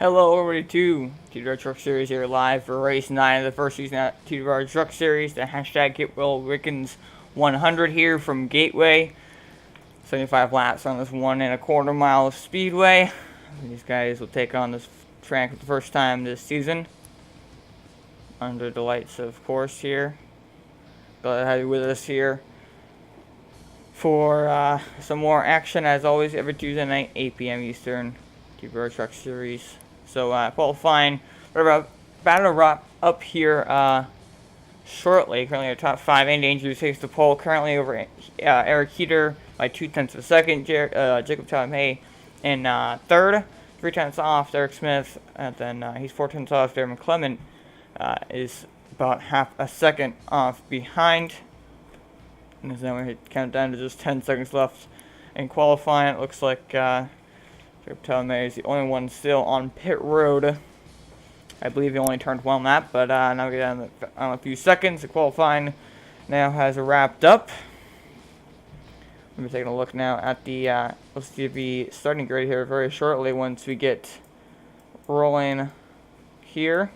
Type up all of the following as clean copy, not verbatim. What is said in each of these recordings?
Hello, everybody, to TWR Truck Series here live for race 9 of the first season at TWR Truck Series. The hashtag Get Will Wickens 100 here from Gateway. 75 laps on this 1.25 mile speedway. These guys will take on this track for the first time this season. Under the lights, of course, here. Glad to have you with us here for some more action, as always, every Tuesday night, 8 p.m. Eastern, TWR Truck Series. So, qualifying, we're about to wrap up here shortly. Currently, our top 5. Andy Andrews takes the pole, currently over Erick Heeter by 0.2 of a second. Jacob May in third. 3 tenths off Derek Smith, and then he's 4 tenths off. Darren McClement is about half a second off behind. And then we count down to just 10 seconds left in qualifying. It looks like Jacob May is the only one still on pit road. I believe he only turned one lap, but now we get down on a few seconds. The qualifying now has wrapped up. We'll be taking a look now at the LCTV starting grid here very shortly once we get rolling here.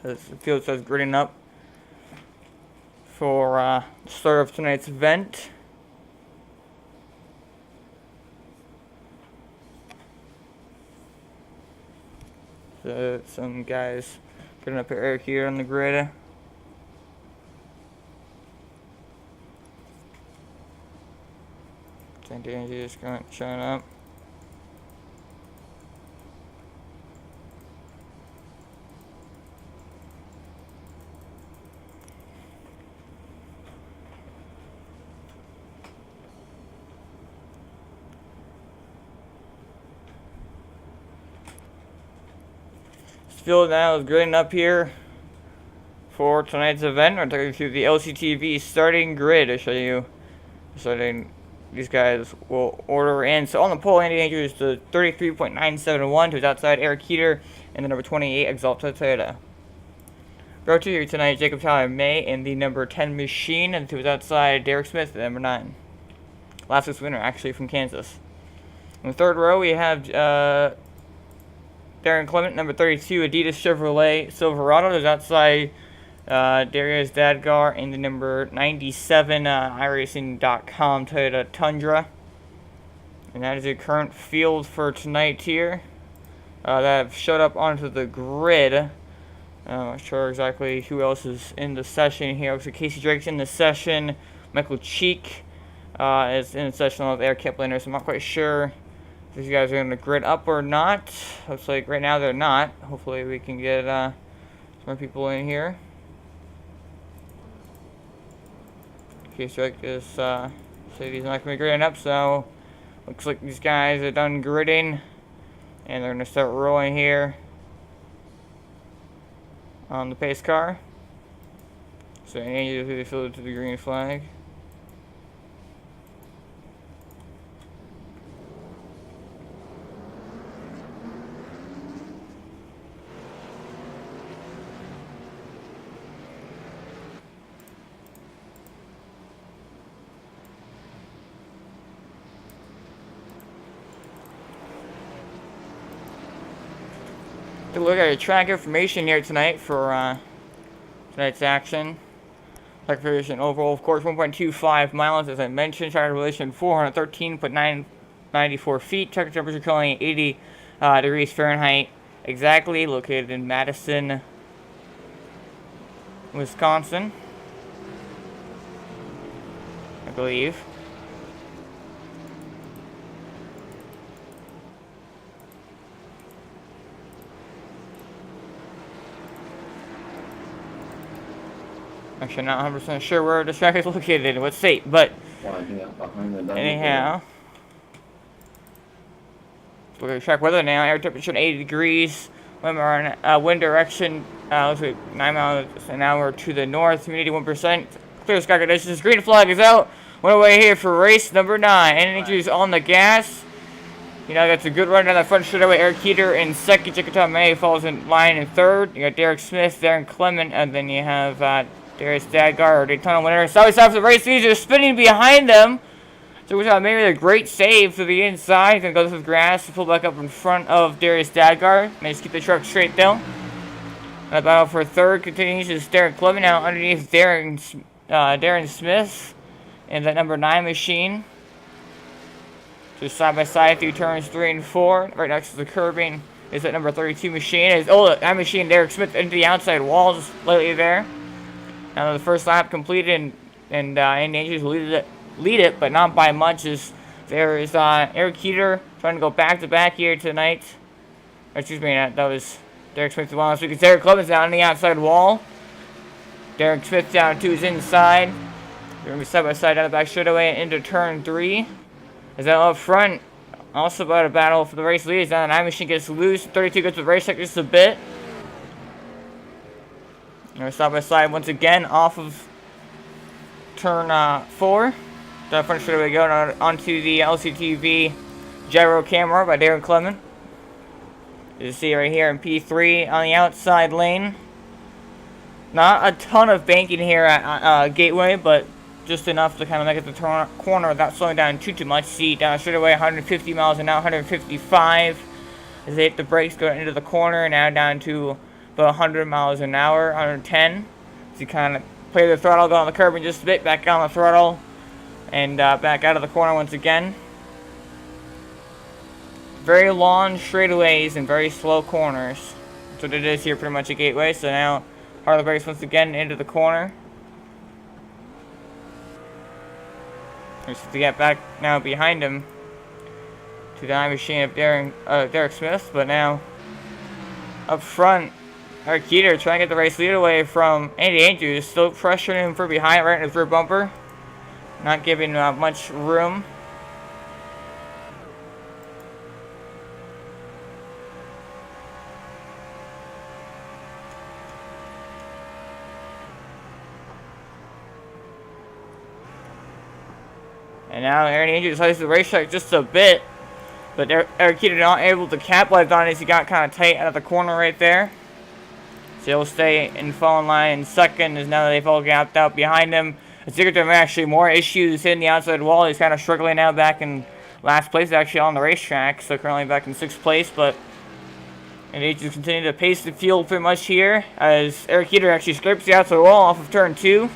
As the field starts gridding up for the start of tonight's event. So some guys putting up Eric here on the grid. Andy Andrews showing up. Field now is gridding up here for tonight's event. We're taking you through the LCTV starting grid to show you starting. These guys will order in. So on the pole, Andy Andrews the 33.971 to his outside Erick Heeter and the number 28 Exalta Toyota. Row 2 here tonight, Jacob May in the number 10 machine, and to his outside Derek Smith, the number 9. Last week's winner, actually from Kansas. In the third row, we have Darren Clement, number 32, Adidas Chevrolet Silverado. There's outside Darius Dadgar in the number 97 iRacing.com Toyota Tundra. And that is the current field for tonight here that have showed up onto the grid. I'm not sure exactly who else is in the session here. Looks like Casey Drake's in the session. Michael Cheek is in the session with Eric Kiplinger, so I'm not quite sure if these guys are going to grid up or not. Looks like right now they're not. Hopefully we can get some more people in here. Casey Drake is said he's not going to be gridding up, so looks like these guys are done gridding, and they're going to start rolling here on the pace car. So Andy will fill it to the green flag. Take a look at your track information here tonight for tonight's action. Track information overall, of course, 1.25 miles, as I mentioned. Track elevation 413.994 feet. Track temperature currently 80 degrees Fahrenheit exactly. Located in Madison, Wisconsin, I believe. Actually, not 100% sure where this track is located in what state, but anyhow. Look at the track weather now. Air temperature 80 degrees. Wind direction looks like 9 miles an hour to the north. Humidity 1%. Clear sky conditions. Green flag is out. One away here for race number 9. Andy Andrews on the gas. You know, that's a good run down the front straightaway. Erick Heeter in second. Jacob May falls in line in third. You got Derek Smith, Darren Clement, and then you have Darius Dadgar, Daytona winner. Southwest half of the race leader spinning behind them. So we saw maybe a great save to the inside. He's going to go through the grass to pull back up in front of Darius Dadgar. Managed to keep the truck straight though. And the battle for third continues as Derek Clement now underneath Darren Smith and that number 9 machine. Just side by side through turns 3 and 4. Right next to the curbing is that number 32 machine. That machine, Derek Smith, into the outside wall just slightly there. Now the first lap completed, and Andy Andrews will lead it, but not by much. As there is Erick Heeter trying to go back to back here tonight. Excuse me, that was Derek Smith last week. It's Derek Clemens down on the outside wall. Derek Smith down to his inside. They're going to be side by side down the back straightaway and into turn 3. As that up front, also about a battle for the race lead. Down the 9 machine gets loose. 32 gets the race check just a bit. They're side by side once again off of turn 4. Down front straightaway going onto the LCTV gyro camera by Darren Clement. You see right here in P3 on the outside lane. Not a ton of banking here at Gateway, but just enough to kind of make it the corner without slowing down too much. See down straightaway 150 miles an hour, 155 as they hit the brakes, go into the corner, now down to about 100 miles an hour, 110. So you kind of play the throttle, go on the curb and just a bit, back on the throttle, and back out of the corner once again. Very long straightaways and very slow corners. That's what it is here pretty much at Gateway. So now hard the brakes once again into the corner. Just to get back now behind him to the 9 machine of Derek Smith, but now up front, Erick Heeter trying to get the race lead away from Andy Andrews, still pressuring him from behind right in his rear bumper, not giving much room. And now Aaron Andrews slices the racetrack just a bit. But Erick Heeter not able to capitalize on it as he got kind of tight out of the corner right there. So he'll stay in falling line in second as now that they've all gapped out behind him. Ziggler actually more issues hitting the outside wall. He's kind of struggling now back in last place actually on the racetrack. So currently back in 6th place. But Andrews continue to pace the field pretty much here as Erick Heeter actually scrapes the outside wall off of turn 2.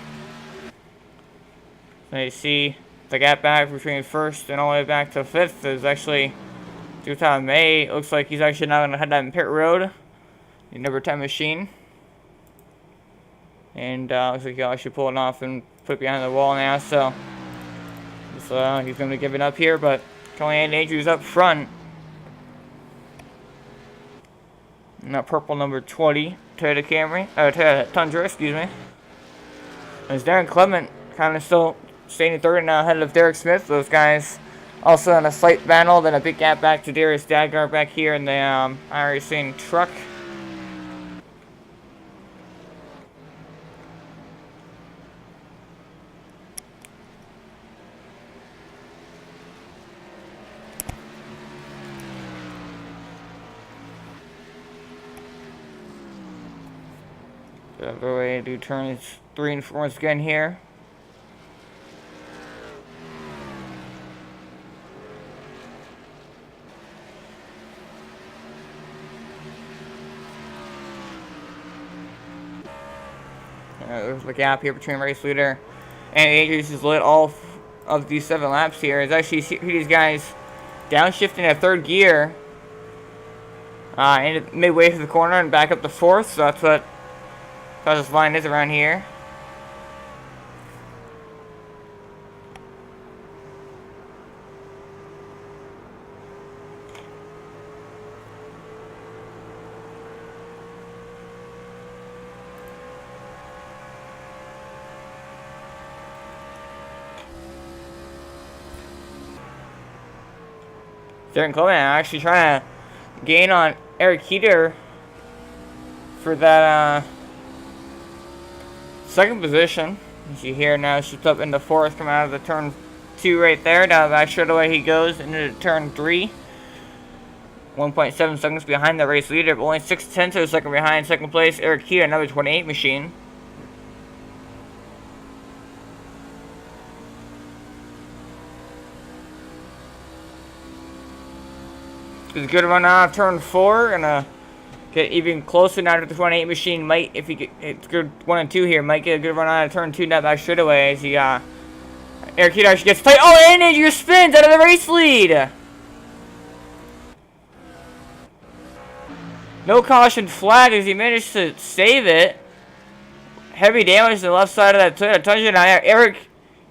So you see the gap back between 1st and all the way back to 5th is actually through time May. It looks like he's actually now going to head down pit road. The number 10 machine. And looks like he'll actually pull it off and put it behind the wall now. So he's going to give it up here. But currently Andy Andrews up front. And that purple number 20 Toyota Camry. Toyota Tundra, excuse me. As Darren Clement kind of still staying in third and now ahead of Derek Smith. Those guys also in a slight battle. Then a big gap back to Darius Dadgar back here in the iRacing truck. So the way to do turns 3 and 4 once again here. There's the gap here between race leader and Andrews has lit all of these 7 laps here. It's actually these guys downshifting at 3rd gear and midway through the corner and back up to 4th. So that's what this line is around here. Darren Clement actually trying to gain on Erick Heeter for that 2nd position. You see here now shifts up into 4th, coming out of the turn 2 right there. Down the back straightaway he goes into turn 3. 1.7 seconds behind the race leader, but only 6/10 of a second behind 2nd place Erick Heeter, another 28 machine. It's a good run out of turn 4. Gonna get even closer now to the 28 machine. Might, if he get, it's good 1 and 2 here, might get a good run out of turn 2 net back straightaway as he, Erick Heeter actually gets tight. Oh, and Andrew spins out of the race lead. No caution flag as he managed to save it. Heavy damage to the left side of that Toyota Tundra. Now Erick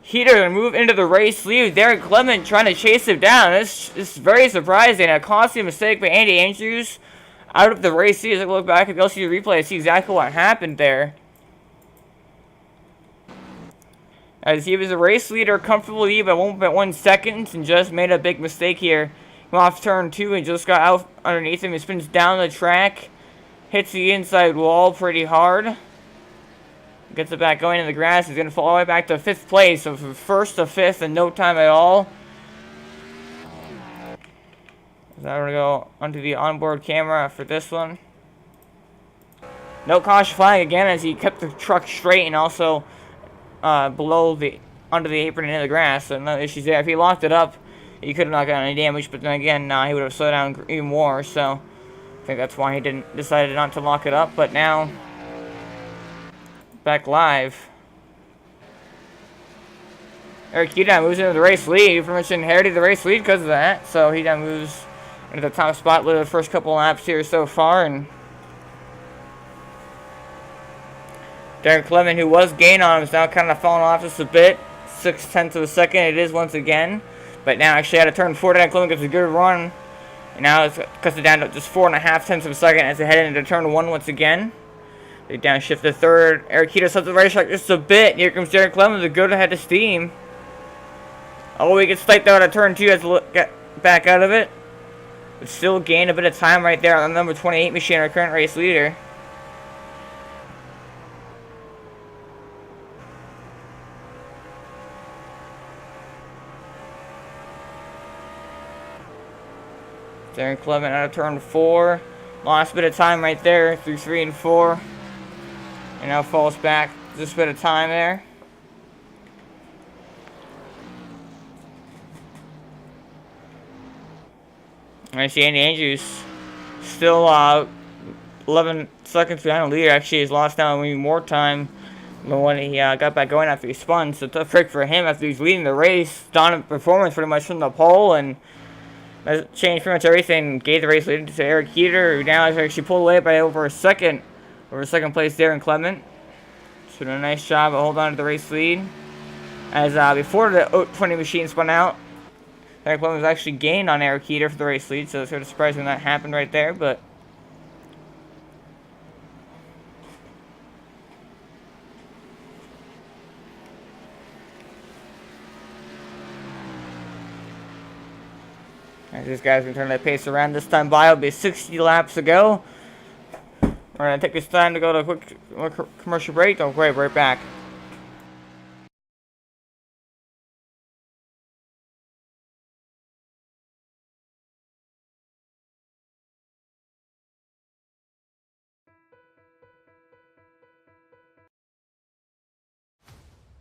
Heeter gonna move into the race lead. Derek Clement trying to chase him down. This is very surprising. A costly mistake by Andy Andrews out of the race lead. As I look back at the LCD replay, I see exactly what happened there. As he was a race leader, comfortable lead by 1.1 seconds, and just made a big mistake here. Came off turn 2 and just got out underneath him. He spins down the track, hits the inside wall pretty hard. Gets it back going in the grass. He's going to fall all the way back to 5th place. So from 1st to 5th in no time at all. Now we're going to go onto the onboard camera for this one. No caution flag again as he kept the truck straight and also below the, under the apron and in the grass. So no issues there. If he locked it up, he could have not gotten any damage. But then again, he would have slowed down even more. So I think that's why he decided not to lock it up. But now, back live. Erick Heeter moves into the race lead. He pretty much inherited the race lead because of that. So he now moves into the top spot with the first couple laps here so far. And Derek Clement, who was gaining on him, is now kind of falling off just a bit. 0.6 of a second it is once again. But now actually out of turn 4, Derek Clement gets a good run. And now it's cuts it down to just 4.5 of a second as they head into turn 1 once again. They downshift the 3rd. Erick Heeter sets the race track just a bit. Here comes Derek Clement to go ahead of steam. Oh, he gets sniped out of turn 2 as to get back out of it. But still gain a bit of time right there on the number 28 machine, our current race leader. Derek Clement out of turn 4. Lost a bit of time right there through 3 and 4. And now falls back just a bit of time there. I see Andy Andrews still 11 seconds behind the leader. Actually, he's lost now even more time than when he got back going after he spun. So tough break for him after he's leading the race. Dominant performance pretty much from the pole, and that changed pretty much everything. Gave the race lead to Erick Heeter, who now has actually pulled away by over second place there in Clement. So doing a nice job of holding on to the race lead. As before the 20 machine spun out, Derek Clement was actually gained on Erick Heeter for the race lead, so it's sort of surprising that happened right there, but as this guy's going to turn that pace around. This time by will be 60 laps to go. We're going to take this time to go to a quick commercial break. Don't worry, right back.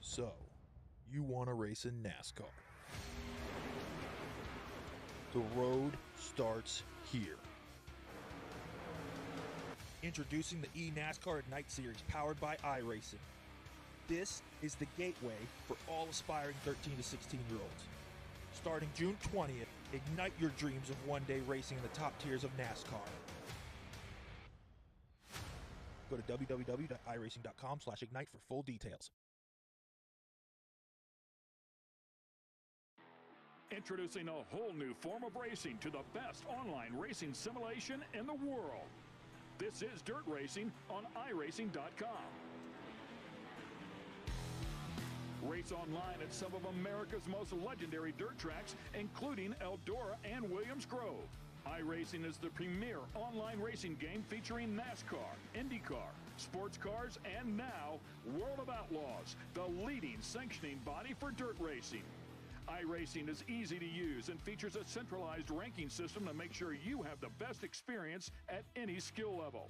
So, you want to race in NASCAR. The road starts here. Introducing the eNASCAR Ignite Series powered by iRacing. This is the gateway for all aspiring 13 to 16-year-olds. Starting June 20th, ignite your dreams of one day racing in the top tiers of NASCAR. Go to www.iracing.com/ignite for full details. Introducing a whole new form of racing to the best online racing simulation in the world. This is dirt racing on iRacing.com. Race online at some of America's most legendary dirt tracks, including Eldora and Williams Grove. iRacing is the premier online racing game featuring NASCAR, IndyCar, sports cars, and now World of Outlaws, the leading sanctioning body for dirt racing. iRacing is easy to use and features a centralized ranking system to make sure you have the best experience at any skill level.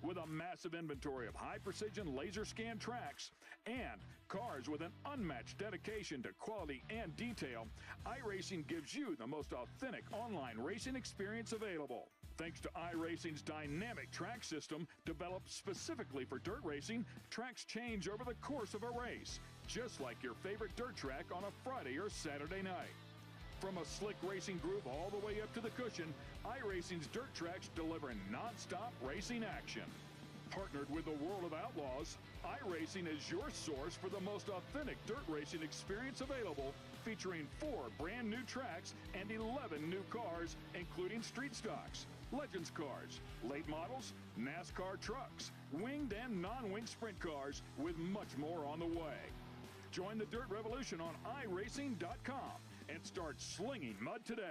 With a massive inventory of high-precision laser scan tracks and cars with an unmatched dedication to quality and detail, iRacing gives you the most authentic online racing experience available. Thanks to iRacing's dynamic track system, developed specifically for dirt racing, tracks change over the course of a race, just like your favorite dirt track on a Friday or Saturday night. From a slick racing groove all the way up to the cushion, iRacing's dirt tracks deliver non-stop racing action. Partnered with the World of Outlaws, iRacing is your source for the most authentic dirt racing experience available, featuring 4 brand new tracks and 11 new cars, including street stocks, Legends cars, late models, NASCAR trucks, winged and non-winged sprint cars, with much more on the way. Join the Dirt Revolution on iRacing.com and start slinging mud today.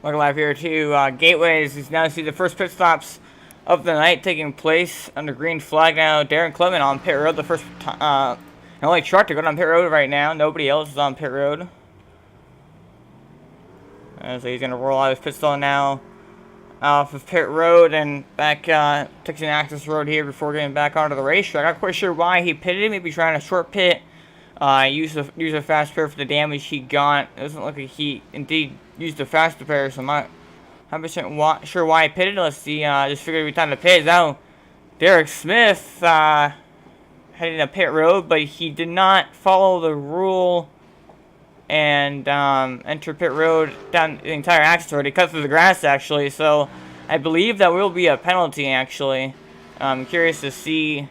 Welcome live here to Gateways. You now see the first pit stops of the night taking place under green flag now. Darren Clement on pit road, the only truck to go on pit road right now. Nobody else is on pit road. So he's going to roll out his pit stall now off of pit road and back Texan access road here before getting back onto the racetrack. I'm not quite sure why he pitted. Maybe trying to short pit. Use a fast repair for the damage he got. It doesn't look like he indeed used a fast repair, so I'm not 100% sure why he pitted. Let's see. Just figured it'd be time to pit. Now, Derek Smith heading to pit road, but he did not follow the rule and enter pit road down the entire access road. He cut through the grass, actually, so I believe that will be a penalty, actually. I'm curious to see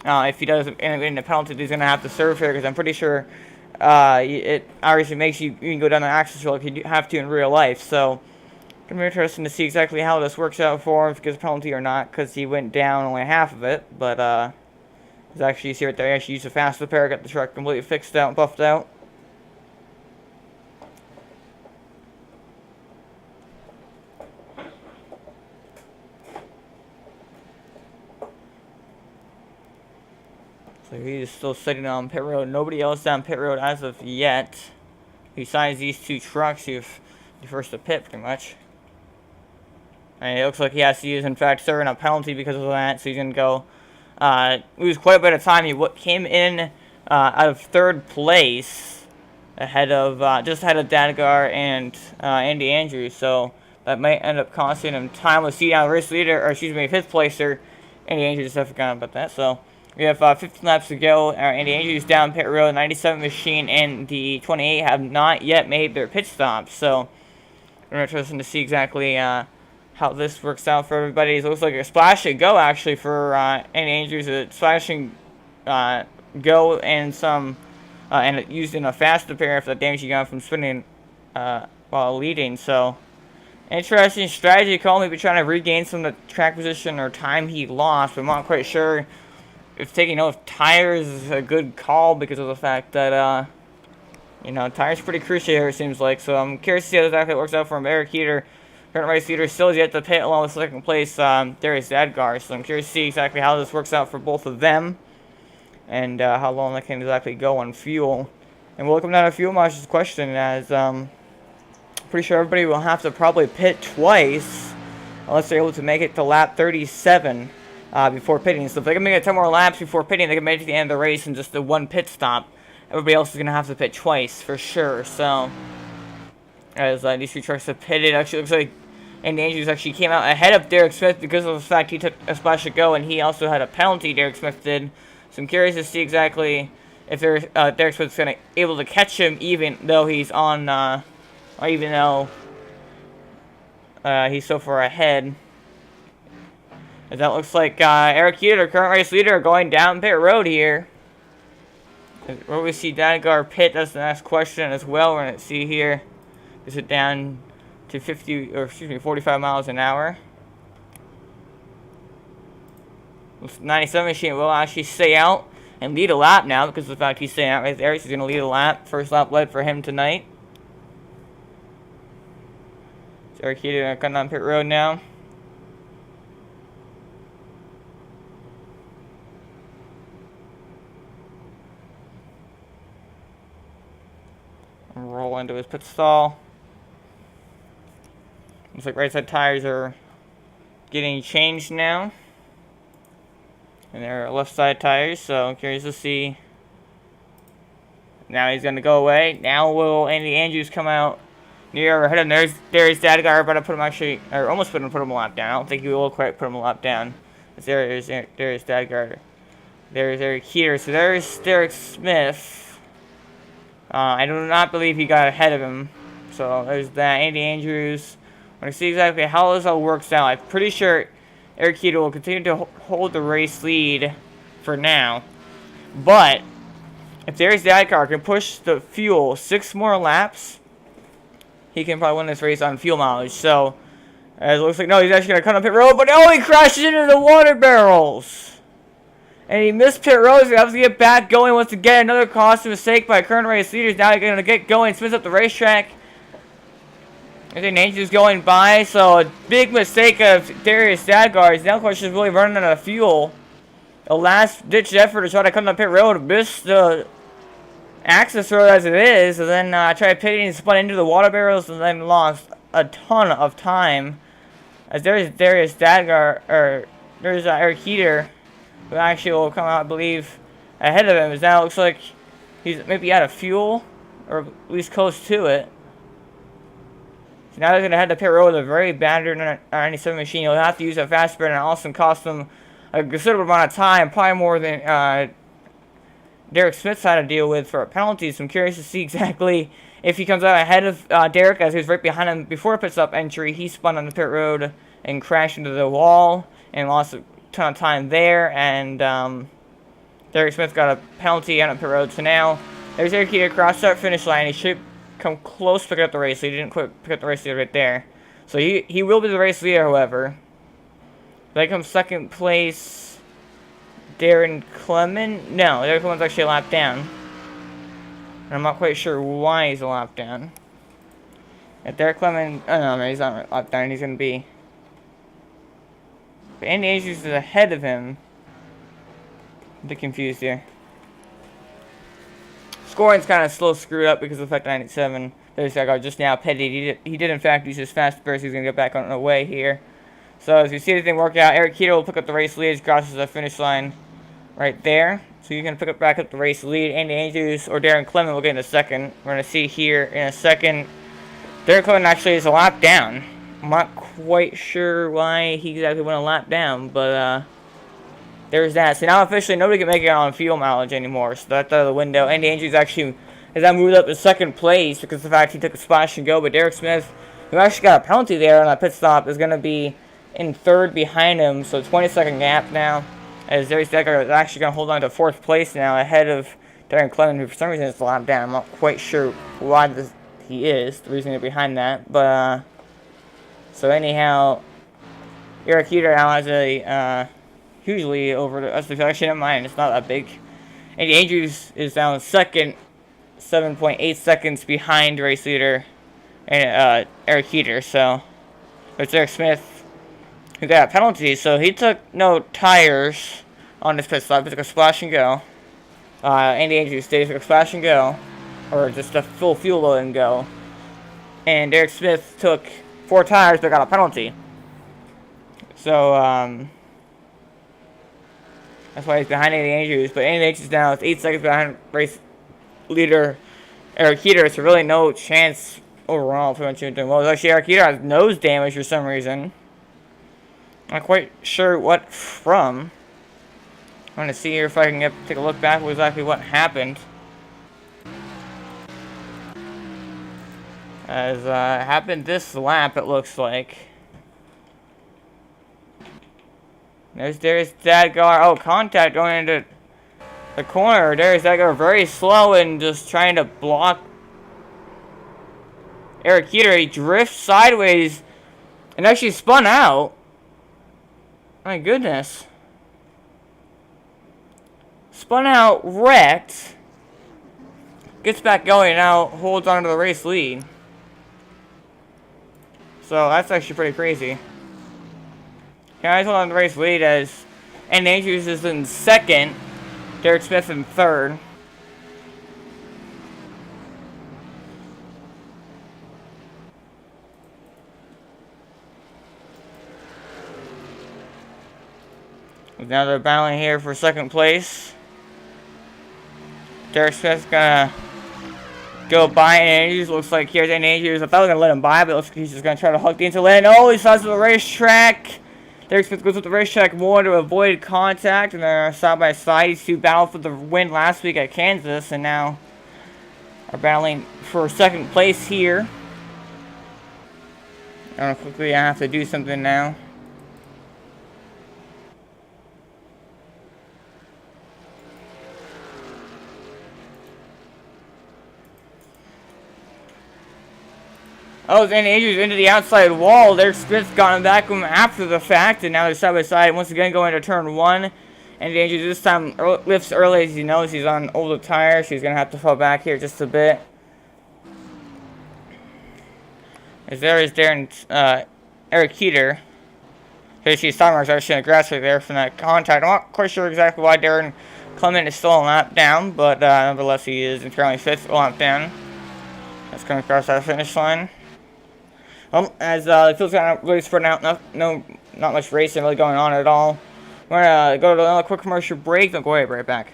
if he does end up getting a penalty that he's going to have to serve here, because I'm pretty sure it obviously makes you can go down the access road if you have to in real life. So, it's going to be interesting to see exactly how this works out for him, if he gets a penalty or not, because he went down only half of it. But, as actually you see right there, he actually used a fast repair, got the truck completely fixed out and buffed out. So he's still sitting on pit road. Nobody else on pit road as of yet. Besides these two trucks who've first to pit, pretty much. And it looks like he is in fact serving a penalty because of that. So he's going to go lose quite a bit of time. He came in out of third place, ahead of just ahead of Dadagar and Andy Andrews. So that might end up costing him time. Let's see now, race leader, or excuse me, fifth placer, Andy Andrews. I forgot about that. So we have 15 laps to go. Andy Andrews down pit road. 97 machine and the 28 have not yet made their pit stops. So we're interested to see exactly how this works out for everybody. It looks like a splash and go actually for Andy Andrews. A splash and go and some and it used in a fast repair for the damage he got from spinning while leading. So, interesting strategy call. Maybe trying to regain some of the track position or time he lost. But I'm not quite sure if taking off tires is a good call because of the fact that, you know, tires pretty crucial here, it seems like. So I'm curious to see how exactly it works out for him. Erick Heeter, current race leader, still yet to pit along with second place, Darius Dadgar. So I'm curious to see exactly how this works out for both of them. And how long they can exactly go on fuel. And we'll come down to fuel mileage question, as pretty sure everybody will have to probably pit twice unless they're able to make it to lap 37 before pitting. So if they can make it 10 more laps before pitting, they can make it to the end of the race in just the one pit stop. Everybody else is going to have to pit twice for sure. So as these two trucks have pitted, actually looks like Andy Andrews actually came out ahead of Derek Smith because of the fact he took a splash to go, and he also had a penalty, Derek Smith did. So I'm curious to see exactly if Derek Smith's going to able to catch him, even though he's on, or even though he's so far ahead. As that looks like Erick Heeter, current race leader, going down pit road here. Where we see Dadgar pit, that's the next question as well. We're going to see here, is it down to 45 miles an hour. 97 machine will actually stay out and lead a lap now because of the fact he's staying out right there. He's going to lead a lap. First lap led for him tonight. Erick Heeter coming on pit road now. Roll into his pit stall. Looks like right side tires are getting changed now. And they're left side tires, so I'm curious to see. Now he's going to go away. Now will Andy Andrews come out near ahead of Darius Dadgar, about to put him actually, or almost put him a lap down. I don't think he will quite put him a lap down. There's Darius Dadgar. There's Erick Heeter. So there's Derek Smith. I do not believe he got ahead of him. So there's that. Andy Andrews. I want to see exactly how this all works out. I'm pretty sure Erick Heeter will continue to hold the race lead for now. But if Darius Dadgar can push the fuel 6 more laps, he can probably win this race on fuel mileage. So it looks like, no, he's actually going to come up pit road, but no, he crashes into the water barrels. And he missed pit road, so he has to get back going once again. Another costly mistake by current race leaders. Now he's going to get going, spins up the racetrack. I think Andrews going by, so a big mistake of Darius Dadgar. He's now question really running out of fuel. A last-ditch effort to try to come to pit road, missed the access road as it is, and then tried pitting and spun into the water barrels, and then lost a ton of time. As there's Darius Dadgar, or there's Erick Heeter, who actually will come out, I believe, ahead of him. As now it looks like he's maybe out of fuel, or at least close to it. So now they're going to head to pit road with a very battered 97 machine. He'll have to use a fast spin, and also cost them a considerable amount of time, probably more than Derek Smith's had to deal with for a penalty. So I'm curious to see exactly if he comes out ahead of Derek, as he was right behind him before pit stop entry. He spun on the pit road and crashed into the wall and lost a ton of time there. And Derek Smith got a penalty on the pit road. So now there's Erick Heeter across that finish line. He should come close to pick up the race lead. He didn't quite pick up the race lead right there. So he will be the race leader, however. Then comes second place Darren Clement. No, Darren Clement's actually a lap down. And I'm not quite sure why he's a lap down. If Darren Clement, oh no, he's not a lap down. He's going to be. But Andy Andrews is ahead of him. I'm a bit confused here. Scoring's kind of slow screwed up because of the fact 97. There's that guy just now pitted. He did in fact use his fast burst. He's going to get back on the way here. So as you see everything work out, Erick Heeter will pick up the race lead. He crosses the finish line right there. So you can pick up back up the race lead. Andy Andrews or Darren Clement will get in a second. We're going to see here in a second. Darren Clement actually is a lap down. I'm not quite sure why he exactly went a lap down, but there's that. So now officially nobody can make it on fuel mileage anymore. So that's out of the window. Andy Andrews actually has now moved up to second place because of the fact he took a splash and go. But Derek Smith, who actually got a penalty there on that pit stop, is going to be in third behind him. So 20-second gap now. As Darius Dadgar is actually going to hold on to fourth place now ahead of Darren Clement, who for some reason is locked down. I'm not quite sure why he is, the reason behind that. But, so anyhow, Erick Heeter now has a huge lead over the rest of the field. Actually, never mind, it's not that big. Andy Andrews is down second, 7.8 seconds behind race leader and Erick Heeter. So it's Eric Smith who got a penalty. So he took no tires on this pit stop. He took a splash and go. Andy Andrews took a splash and go, or just a full fuel load and go. And Eric Smith took 4 tires but got a penalty. So that's why he's behind Andy Andrews. But Andy Andrews now is 8 seconds behind race leader Erick Heeter. So really no chance overall for much doing well. Actually, Erick Heeter has nose damage for some reason. Not quite sure what from. I'm going to see here if I can take a look back at exactly what happened. As happened this lap, it looks like. There's Dadgar. Oh, contact going into the corner. There's Dadgar very slow and just trying to block Erick Heeter. He drifts sideways and actually spun out. My goodness. Spun out, wrecked. Gets back going now, holds on to the race lead. So that's actually pretty crazy. Guys hold on to the race lead as Andy Andrews is in second, Derek Smith in third. Now they're battling here for second place. Derek Smith's gonna go by Andy Andrews. Looks like here's Andy Andrews. I thought I was gonna let him by, but it looks like he's just gonna try to hook the inside lane. Oh, he slides to the racetrack. Derek Smith goes with the racetrack more to avoid contact, and they're side by side. These two battled for the win last week at Kansas, and now are battling for second place here. I don't know, quickly I have to do something now. Oh, Andy Andrews into the outside wall. Derek Smith got him back after the fact, and now they're side by side. Once again, going to turn 1. Andy Andrews this time lifts early as he knows he's on older tires. He's going to have to fall back here just a bit. As there is Erick Heeter. Here she's time marks actually in the grass right there from that contact. I'm not quite sure exactly why Darren Clement is still a lap down, but nonetheless he is apparently 5th lap down. That's coming across that finish line. As the field's kind of really spreading out, not much racing really going on at all. We're going to go to another quick commercial break, then go right back.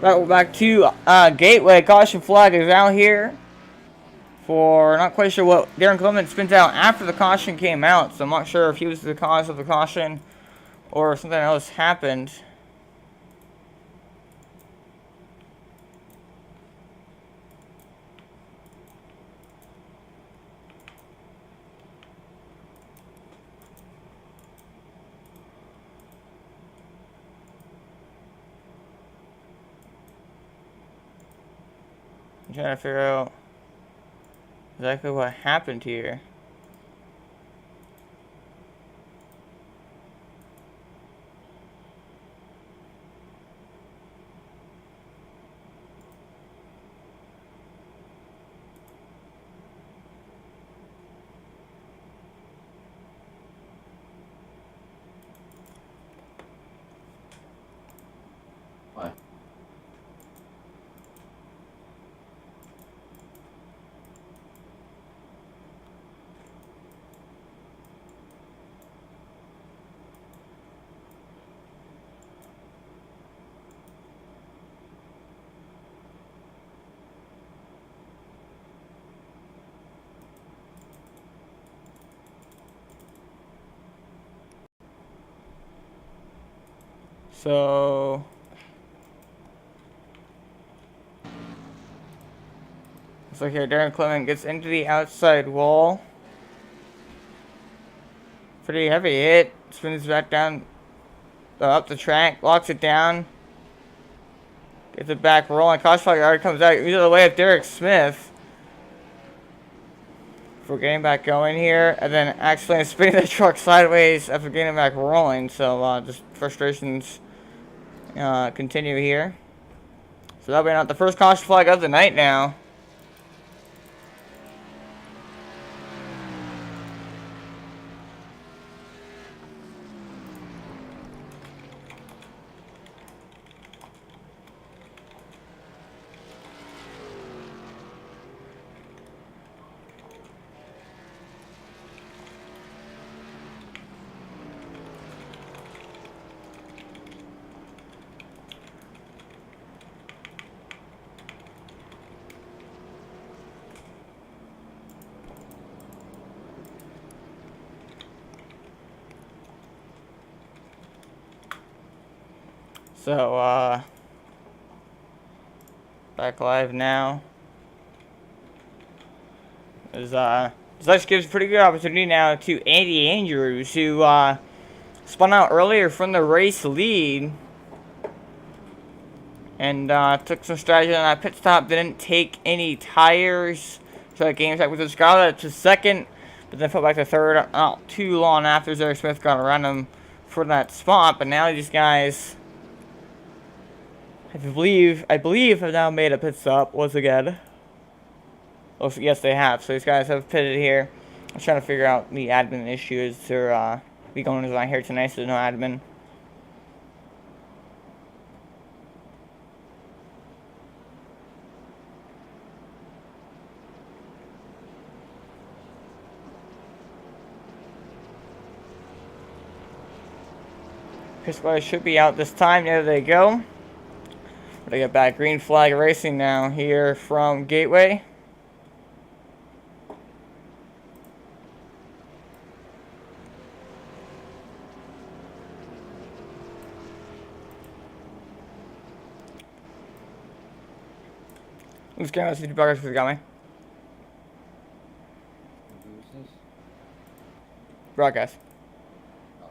Right, we're back to Gateway. Caution flag is out here for not quite sure what Darren Clement spins out after the caution came out, so I'm not sure if he was the cause of the caution or if something else happened. I'm trying to figure out exactly what happened here. Why? So looks like here Darren Clement gets into the outside wall. Pretty heavy hit. Spins back down, up the track, locks it down. Gets it back rolling. Caution flag already comes out. Either the way of Derek Smith. For getting back going here, and then actually spinning the truck sideways after getting back rolling. So just frustrations continue here. So that'll be not the first caution flag of the night now. So, back live now. This actually gives a pretty good opportunity now to Andy Andrews, who spun out earlier from the race lead. And took some strategy on that pit stop. Didn't take any tires. So that game back with the Scarlet to second. But then fell back to third not too long after Derek Smith got around him for that spot. But now these guys, I believe have now made a pit stop once again. Oh, yes, they have. So these guys have pitted here. I'm trying to figure out the admin issues. The owners not here tonight, so there's no admin. Pit squad should be out this time. There they go. They get back green flag racing now here from Gateway. Who's going to see the buggers for the guy? Broadcast. Oh,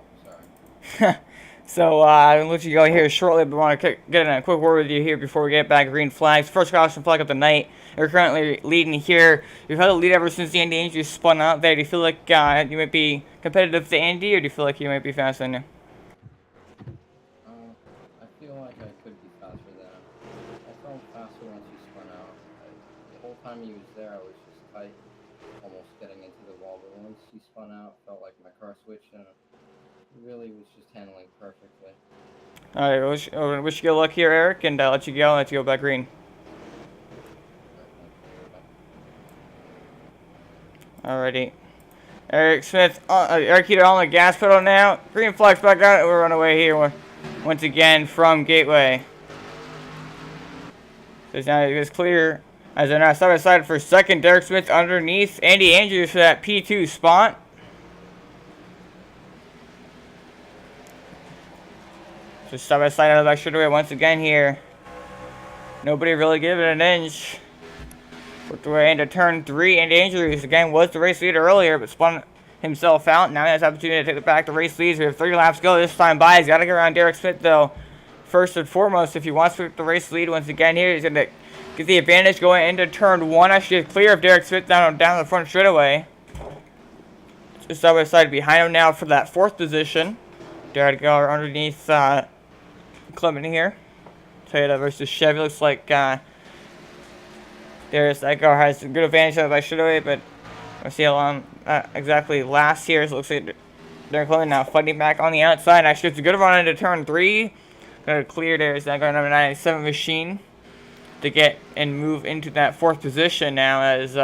sorry. So, I'll let you go here shortly, but I want to get in a quick word with you here before we get back green flags. First caution flag of the night. You're currently leading here. You've had a lead ever since the Andy Andrews spun out there. Do you feel like you might be competitive to Andy, or do you feel like you might be faster than him? I feel like I could be faster than him. I felt faster once he spun out. The whole time he was there, I was just tight, almost getting into the wall. But once he spun out, felt like my car switched and really was just handling perfectly. Alright, wish you good luck here, Eric, and let you go and let you go back green. Alrighty. Eric Smith, Erick Heeter on the gas pedal now. Green flags back out. We're on our way here once again from Gateway. So now it's clear as they're now side by side for second. Derek Smith underneath Andy Andrews for that P2 spot. Just side by side out of that straightaway once again here. Nobody really giving it an inch. Worked their way into turn 3. Andy Andrews again was the race leader earlier, but spun himself out. Now he has the opportunity to take it back to race leads. We have 3 laps to go this time by. He's got to get around Derek Smith though. First and foremost, if he wants to pick the race lead once again here, he's going to get the advantage going into turn 1. Actually, it's clear of Derek Smith down the front straightaway. Just side by side behind him now for that 4th position. Derek go underneath Clement here. Toyota versus Chevy. Looks like Darius Edgar has a good advantage of that straightaway, but we'll see how long exactly lasts here. So it looks like Derek Clement now fighting back on the outside. Actually, it's a good run into turn 3. got a clear there. Is now going number 97 machine to get and move into that 4th position now as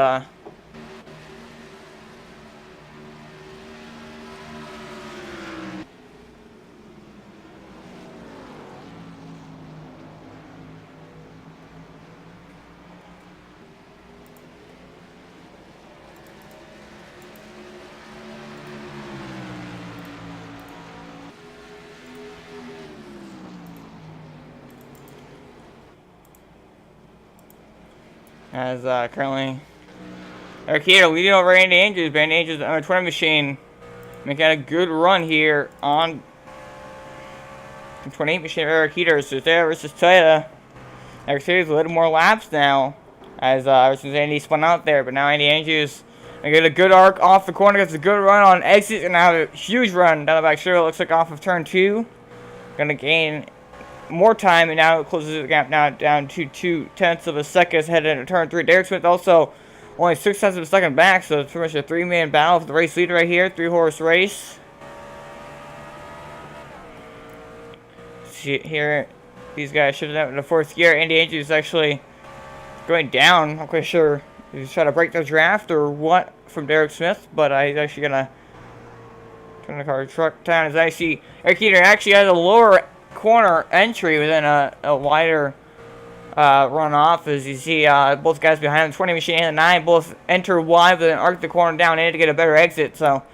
currently Erick Heeter leading over Andy Andrews, but Andy Andrews on the 20 machine making a good run here on the 28 machine of Erick Heeter. So there versus Toyota. Erick Heeter's a little more laps now as since Andy spun out there, but now Andy Andrews gonna get a good arc off the corner, gets a good run on exit, and now a huge run down the back straight. It looks like off of turn 2. Gonna gain more time, and now it closes the gap now down to 0.2 of a second headed into turn 3. Derek Smith also only 0.6 of a second back, so it's pretty much a 3-man battle for the race leader right here. 3-horse race. See here, these guys should have in the 4th gear. Andy Andrews is actually going down. I'm not quite sure if he's trying to break the draft or what from Derek Smith, but he's actually gonna turn the car truck down. As I see, Erick Heeter actually has a lower corner entry within a wider runoff. As you see, both guys behind him, 20 machine and the 9, both enter wide with an arc the corner down in to get a better exit. So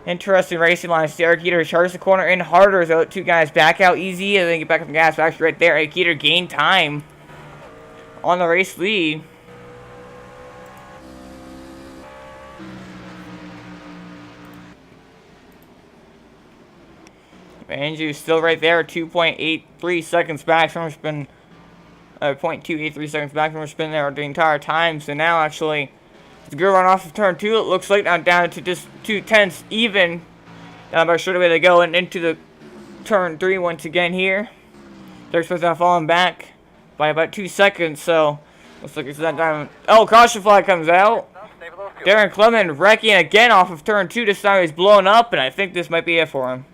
interesting racing line. See Erick Heeter charges the corner in harder, so 2 guys back out easy and then get back on the gas. But actually right there, Erick Heeter gained time on the race lead. Andrews still right there, 2.83 seconds back from spin, 0.283 seconds back from spin there the entire time. So now actually, it's a good run off of turn 2. It looks like now down to just 0.2 even. Down by straight away they go and into the turn 3 once again here. They're supposed to have fallen back by about 2 seconds. So looks like it's that time. Oh, caution flag comes out. Darren Clement wrecking again off of turn 2. This time he's blown up, and I think this might be it for him.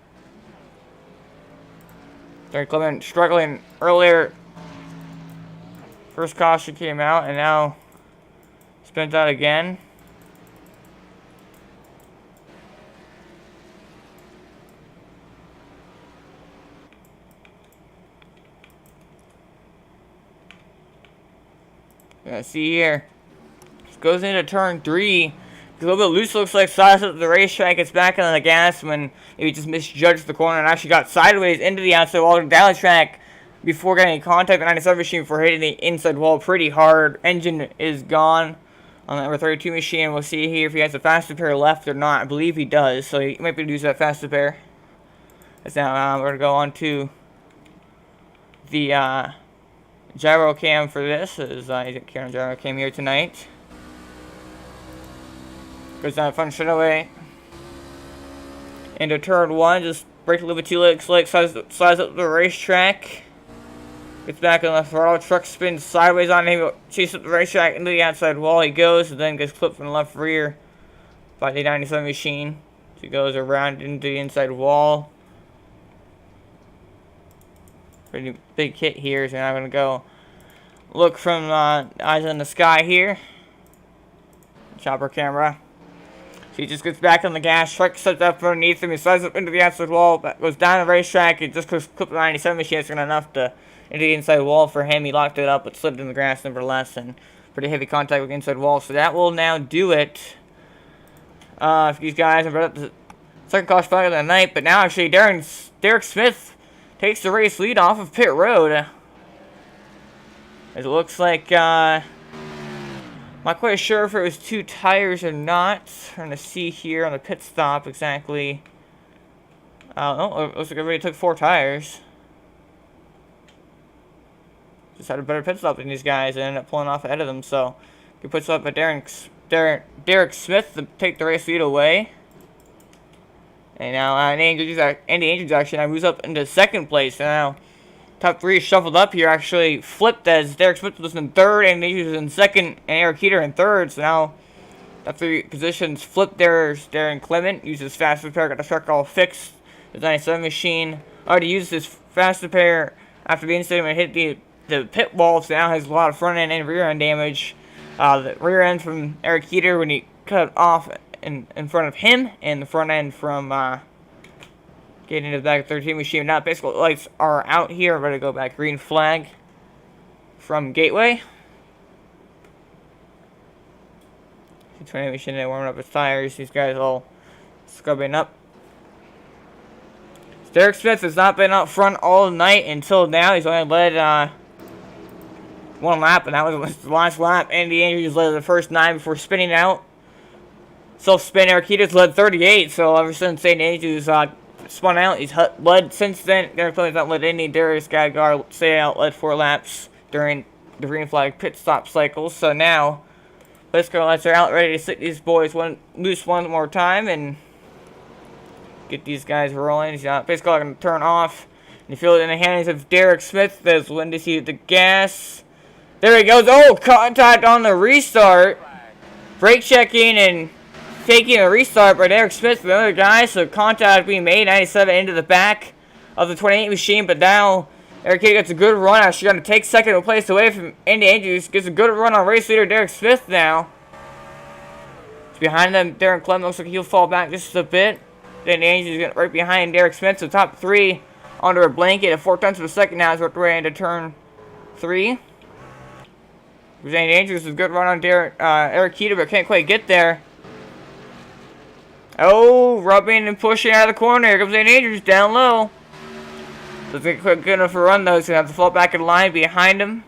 Darren Clement struggling earlier. First caution came out, and now spins out again. Yeah, see here. This goes into turn 3. A little bit loose, looks like size up the racetrack. Gets back on the gas when he just misjudged the corner and actually got sideways into the outside wall down the track before getting in contact with the 97 machine for hitting the inside wall pretty hard. Engine is gone on the number 32 machine. We'll see here if he has a faster pair left or not. I believe he does, so he might be able to use that faster pair. As now we're going to go on to the gyro cam for this. As he's got Karen gyro cam here tonight. Goes down front straightaway into turn 1. Just brake a little bit too late. Slides up the racetrack. Gets back on the throttle. Truck spins sideways on him. Chases up the racetrack into the outside wall. He goes and then gets clipped from the left rear by the 97 machine. So he goes around into the inside wall. Pretty big hit here. So now I'm going to go look from eyes in the sky here. Chopper camera. He just gets back on the gas, truck sets up underneath him, he slides up into the outside wall, goes down the racetrack, it just goes clip the 97 machine, it's enough to into the inside wall for him. He locked it up, but slid in the grass nevertheless, and pretty heavy contact with the inside wall. So that will now do it. For these guys, I'm up the second caution flag of the night, but now actually Derek Smith takes the race lead off of pit road. As it looks like, not quite sure if it was 2 tires or not. Trying to see here on the pit stop exactly. Oh, it looks like everybody took 4 tires. Just had a better pit stop than these guys and ended up pulling off ahead of them. So he puts up a Derek Smith to take the race lead away. And now Andy Andrews actually now moves up into 2nd place. Now top 3 shuffled up here, actually flipped as Derek Smith was in 3rd, and he was in 2nd, and Erick Heeter in 3rd. So now top 3 positions flipped. There's Darren Clement, uses fast repair, got the truck all fixed. The 97 machine already used his faster pair after the incident hit the pit wall, so now has a lot of front end and rear end damage. The rear end from Erick Heeter when he cut off in front of him, and the front end from getting into the back of 13 machine. Now basically lights are out here, ready to go back. Green flag from Gateway. 28 machine there warming up his tires. These guys all scrubbing up. Derek Smith has not been up front all night until now. He's only led one lap, and that was the last lap. Andy Andrews led the first 9 before spinning out. Self-spin, Erick Heeter's led 38, so ever since St. Andrews spun out, he's led since then. Derek Smith has not led any. Darius Gadgar stayed out, led 4 laps during the green flag pit stop cycle. So now, let's go. Lights are out, ready to sit these boys loose one more time and get these guys rolling. He's basically going to turn off. And you feel it in the hands of Derek Smith. There's when to see the gas. There he goes. Oh, contact on the restart. Brake checking and taking a restart by Derek Smith for the other guy. So contact being made. 97 into the back of the 28 machine. But now Erick Heeter gets a good run. Actually going to take second place away from Andy Andrews. Gets a good run on race leader Derek Smith now. Behind them, Darren Clem looks like he'll fall back just a bit. Then Andrews is right behind Derek Smith. So top 3 under a blanket at 4 tenths of a second now as we're way into turn 3. Andy Andrews is a good run on Erick Heeter, but can't quite get there. Oh, rubbing and pushing out of the corner. Here comes Andy Andrews down low. Doesn't quite good enough for a run though. He's gonna have to fall back in line behind him.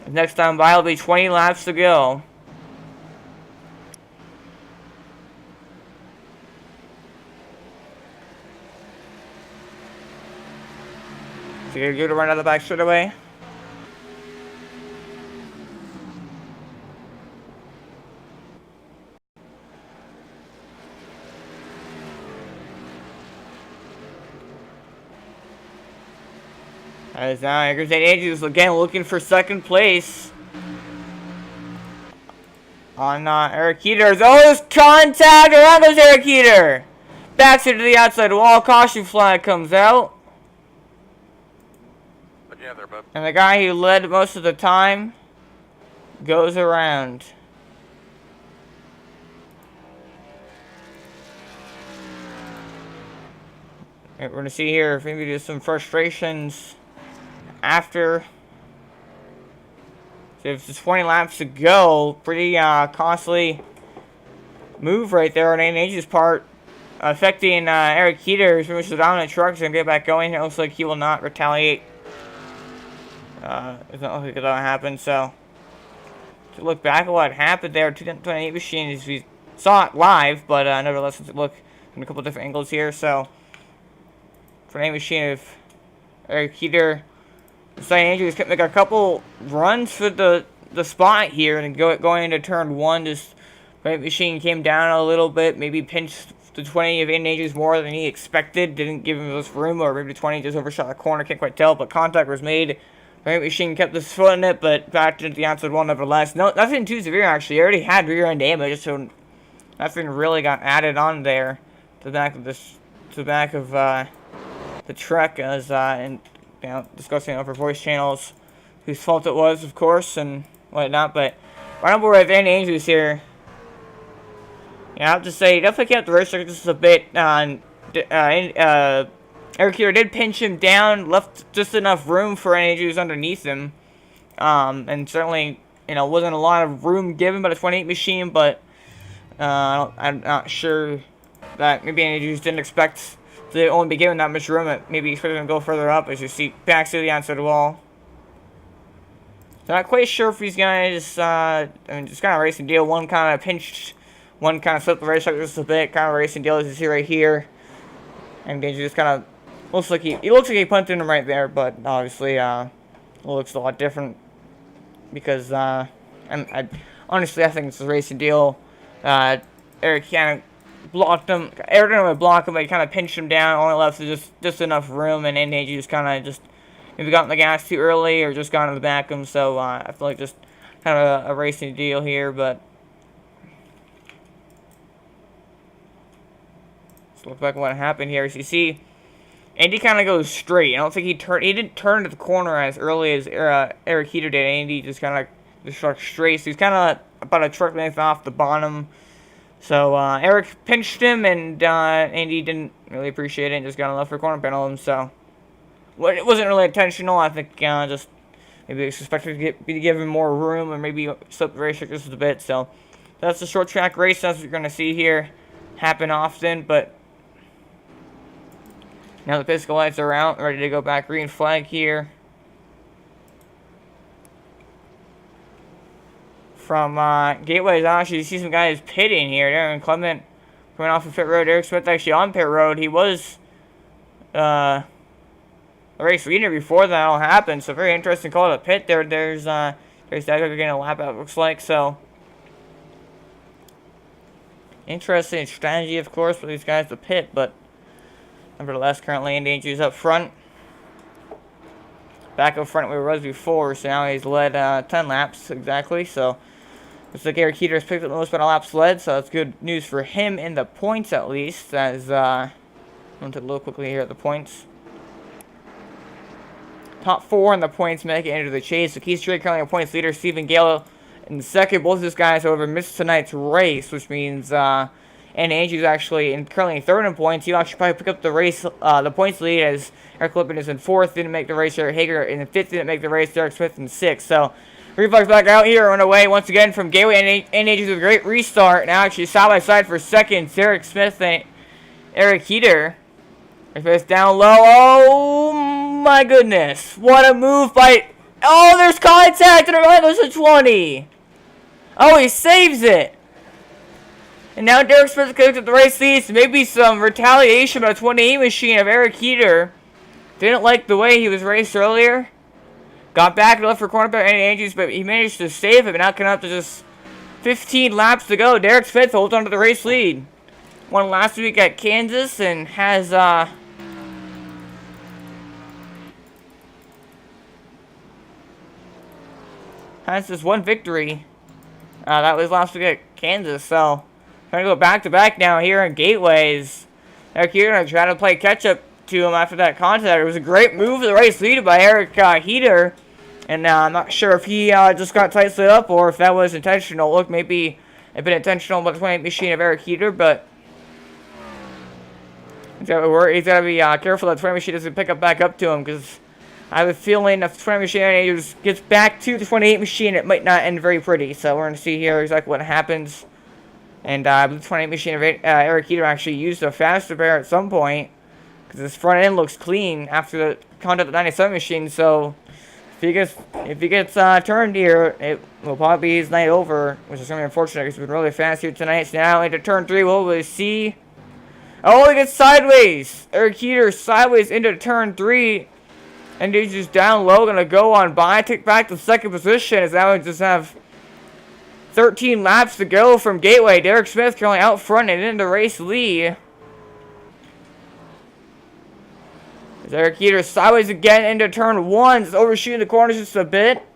Next time by will be 20 laps to go. So you're good to run out of the back straight away. As now Andy Andrews again looking for second place. On Erick Heeter. Oh, there's contact! Around goes Erick Heeter! Backs into the outside wall. Caution flag comes out. Yeah, there, bub. And the guy who led most of the time goes around. We're going to see here if maybe there's some frustrations after. So if there's 20 laps to go, pretty costly move right there on Andrews' part, affecting Erick Heeter, who's pretty much the dominant truck. Is going to get back going. It looks like he will not retaliate. It's not like that'll happen. So to look back at what happened there, 228 machines, we saw it live, but nevertheless, let's look from a couple different angles here. So 28 machine of Erick Heeter, St. Andrews can make a couple runs for the spot here, and going into turn 1, just 28 machine came down a little bit, maybe pinched the 20 of Andrews more than he expected, didn't give him this room, or maybe the 20 just overshot the corner, can't quite tell, but contact was made. Right machine kept his foot in it, but backed into the outside wall nevertheless. No, nothing too severe actually. He already had rear end damage, so nothing really got added on there to the back of the truck, as discussing over voice channels whose fault it was, of course, and whatnot. But right on board with Andy Andrews here. Yeah, I have to say, definitely kept the race record just a bit. Erick Heeter did pinch him down, left just enough room for Andrews underneath him. And certainly, wasn't a lot of room given by the 28 machine, but I'm not sure that maybe Andrews didn't expect to only be given that much room. Maybe expected him to go further up, as you see back to the outside wall. So not quite sure if these guys, just kind of racing deal. One kind of pinched, one kind of slipped the race just a bit. Kind of racing deal as you see right here. And Andrews just kind of looks like he he punted him right there, but obviously it looks a lot different because honestly I think it's a racing deal. Eric kind of blocked him. Eric didn't really block him, but he kind of pinched him down. Only left just enough room, and Andy just kind of just maybe got in the gas too early or just got in the back of him. So I feel like just kind of a racing deal here, but. Look back at what happened here. As you see, Andy kind of goes straight. I don't think he turned. He didn't turn to the corner as early as Erick Heeter did. Andy just kind of just struck straight. So he's kind of about a truck length off the bottom. So Eric pinched him, and Andy didn't really appreciate it and just got left for corner panel him. So well, it wasn't really intentional. I think just maybe expected to give him more room, or maybe slip the race just a bit. So that's the short track race. That's what you're going to see here happen often. But now the physical lights are out, ready to go back. Green flag here from Gateway. Actually, you see some guys pitting here. Darren Clement coming off of pit road. Eric Smith actually on pit road. He was the race leader before that all happened. So very interesting call to pit there. There's Dago getting a lap out, looks like. So interesting strategy, of course, for these guys to pit, but nevertheless, currently Andy Andrews up front. Back up front where he was before, so now he's led 10 laps exactly. So looks like Erick Heeter has picked up the most amount of laps led, so that's good news for him in the points at least. As I'm going to look quickly here at the points. Top 4 in the points make it into the chase. So Keith Strait currently a points leader. Stephen Gale in second. Both of these guys, however, missed tonight's race, which means Andy Andrews actually currently in third in points. He'll actually probably pick up the race, the points lead, as Eric Lippin is in fourth, didn't make the race. Eric Hager in fifth, didn't make the race. Derek Smith in sixth. So Reflex back out here on the way once again from Gateway. Andy Andrews with a great restart. Now actually side by side for second. Derek Smith and Erick Heeter. Smith down low. Oh my goodness! What a move by! Oh, there's contact and there's a 20. Oh, he saves it. And now Derek Smith connects at the race lead, so maybe some retaliation by the 28 machine of Erick Heeter. Didn't like the way he was raced earlier. Got back and left for corner back Andy Andrews, but he managed to save him. And now coming up to just 15 laps to go. Derek Smith holds on to the race lead. Won last week at Kansas and has just one victory. That was last week at Kansas, so trying to go back-to-back now here in Gateways. Erick Heeter going to try to play catch-up to him after that contact. It was a great move of the race lead by Erick Heeter. And I'm not sure if he just got tight slid up or if that was intentional. Look, maybe it been intentional by the 28 machine of Erick Heeter, but he's got to be careful that the 20 machine doesn't pick up back up to him, because I have a feeling if the 20 machine gets back to the 28 machine, it might not end very pretty. So we're going to see here exactly what happens. And the 28 machine of Erick Heeter actually used a faster bear at some point, because his front end looks clean after the contact of the 97 machine. So if he gets turned here, it will probably be his night over, which is going to be unfortunate because he's been really fast here tonight. So now into turn 3, what will we see? Oh, he gets sideways. Erick Heeter sideways into turn 3. And he's just down low, going to go on by, take back to second position, as that would just have 13 laps to go from Gateway. Derek Smith currently out front and in the race lead. As Erick Heeter sideways again into turn 1, just overshooting the corners just a bit.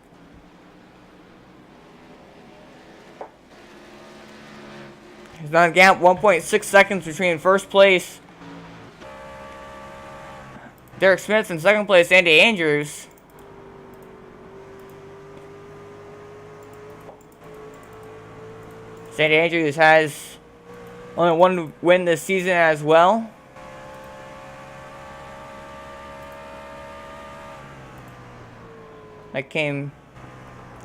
He's on a gap 1.6 seconds between first place Derek Smith in second place, Andy Andrews. Andy Andrews has only one win this season as well. That came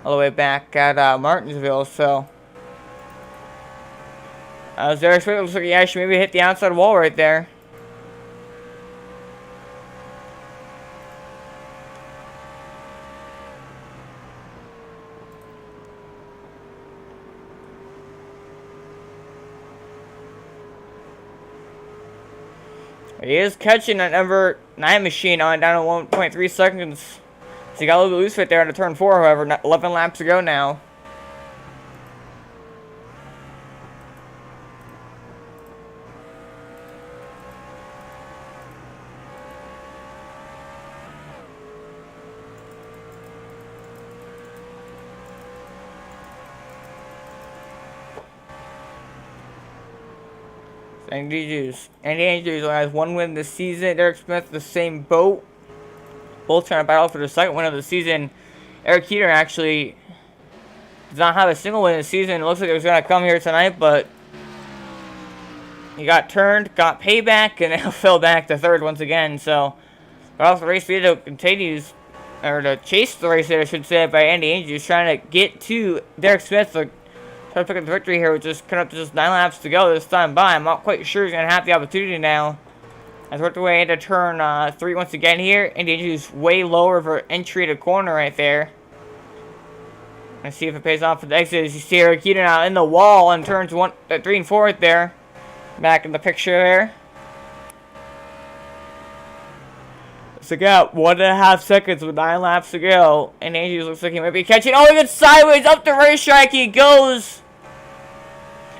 all the way back at Martinsville, so Derek Smith looks like he actually maybe hit the outside wall right there. He is catching that number 9 machine on down to 1.3 seconds. So he got a little bit loose right there into turn 4, however. 11 laps to go now. Andy Andrews only has 1 win this season. Derek Smith, the same boat. Both trying to battle for the second win of the season. Erick Heeter actually does not have a single win this season. It looks like it was going to come here tonight, but he got turned, got payback, and now fell back to third once again. So, but off the race leader continues, or to chase the race leader, I should say, by Andy Andrews, trying to get to Derek Smith to try to pick up the victory here with just coming up to just 9 laps to go this time by. I'm not quite sure he's going to have the opportunity now. As we're worked our way into turn 3 once again here. Andy Andrews way lower for entry to corner right there. Let's see if it pays off for the exit. As you see Erick Heeter now in the wall and turns 3 and 4 right there. Back in the picture there. So got 1.5 seconds with 9 laps to go. And Andrews looks like he might be catching. Oh, he gets sideways up the racetrack. He goes.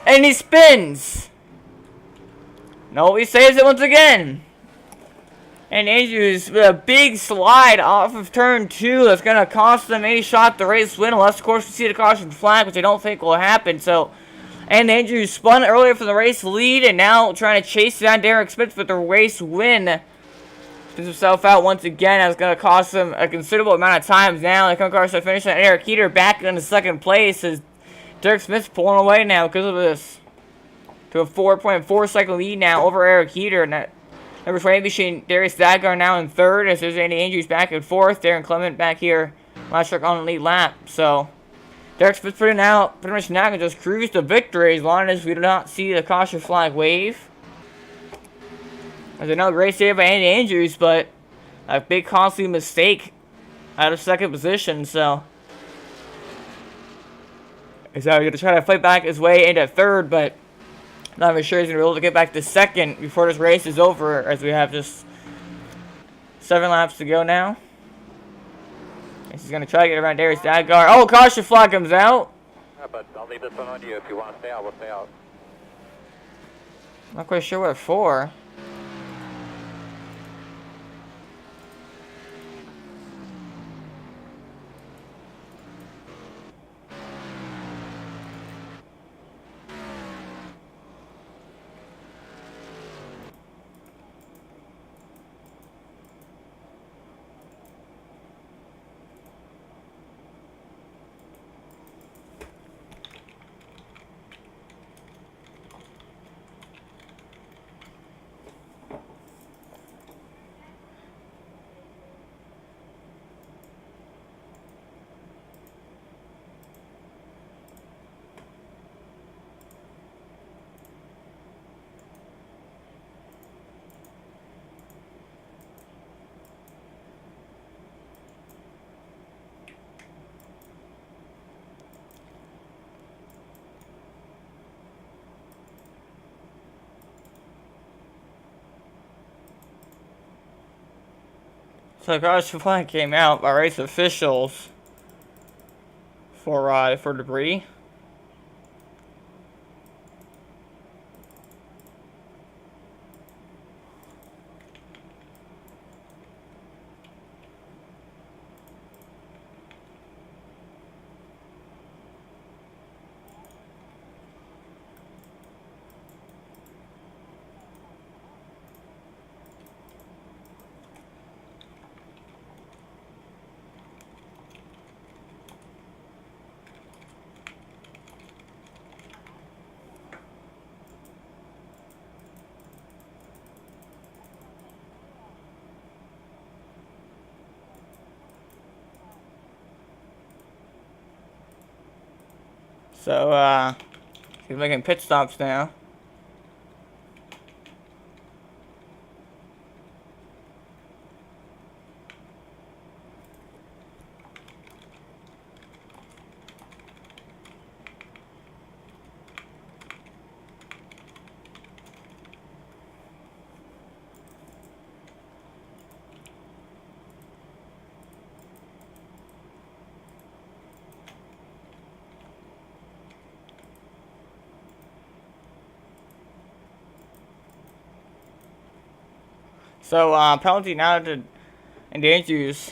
And he spins. No, he saves it once again. And Andrews with a big slide off of turn 2. That's going to cost them any shot the race win. Unless, of course, we see the caution flag, which I don't think will happen. So, and Andrews spun earlier for the race lead. And now trying to chase down Derek Smith for the race win. Spins himself out once again. That's going to cost him a considerable amount of times now. They come across the finish on Erick Heeter back into second place. As Derek Smith's pulling away now because of this. To a 4.4 second lead now over Erick Heeter. And that number 20 machine Darius Zadgar now in third. As there's Andy Andrews back in fourth. Darren Clement back here. Last truck on the lead lap. So Derek Smith's pretty much now can just cruise to victory as long as we do not see the caution flag wave. There's another great save by Andy Andrews, but a big costly mistake out of second position. So he's going to try to fight back his way into third, but not even sure he's going to be able to get back to second before this race is over, as we have just 7 laps to go now. He's going to try to get around Darius Zadgar. Oh, caution flag comes out. Yeah, but I'll leave this one on you. If you want to stay out, we'll stay out. Not quite sure what for. So the caution flag came out by race officials for debris. So, he's making pit stops now. So, penalty now to Andy Andrews.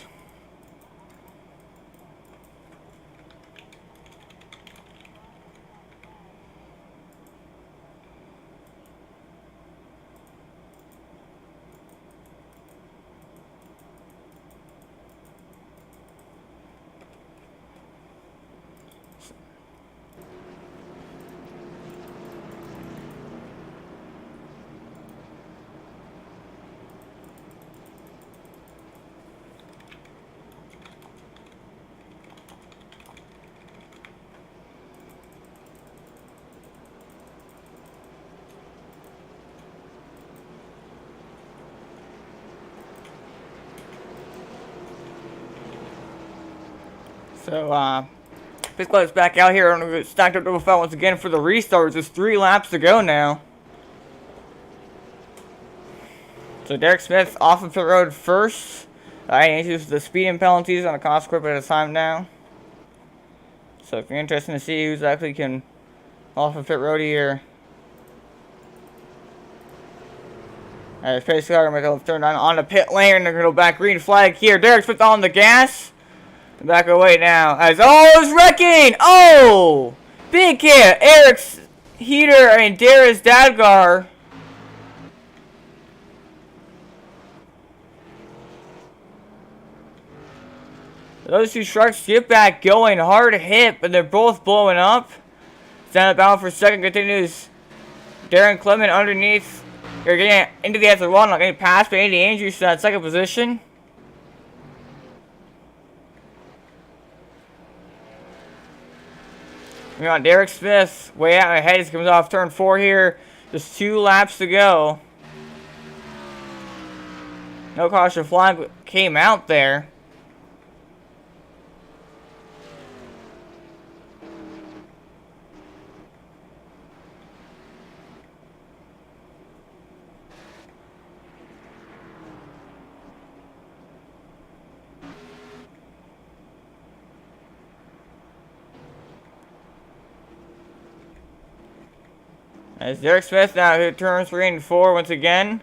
So, Pit Club's back out here on stacked up double foul once again for the restart. There's 3 laps to go now. So Derek Smith off of pit road first. Issues the speeding penalties on a cost clip at a time now. So if you're interested to see who's actually can off of pit road here. Alright, pace car gonna make a turn on the pit lane. They're gonna go back green flag here. Derek Smith on the gas. Back away now. As it's wrecking! Oh! Big hit! Erick Heeter and Darius Dadgar. Those 2 trucks get back going. Hard hit, but they're both blowing up. Stand bound for second. Continues. Darren Clement underneath. They're getting into the exit one. Not getting past, but Andy Andrews to that second position. We got Derek Smith way out ahead. He comes off turn 4 here. Just 2 laps to go. No caution flag came out there. As Derek Smith now hit turns 3 and 4 once again.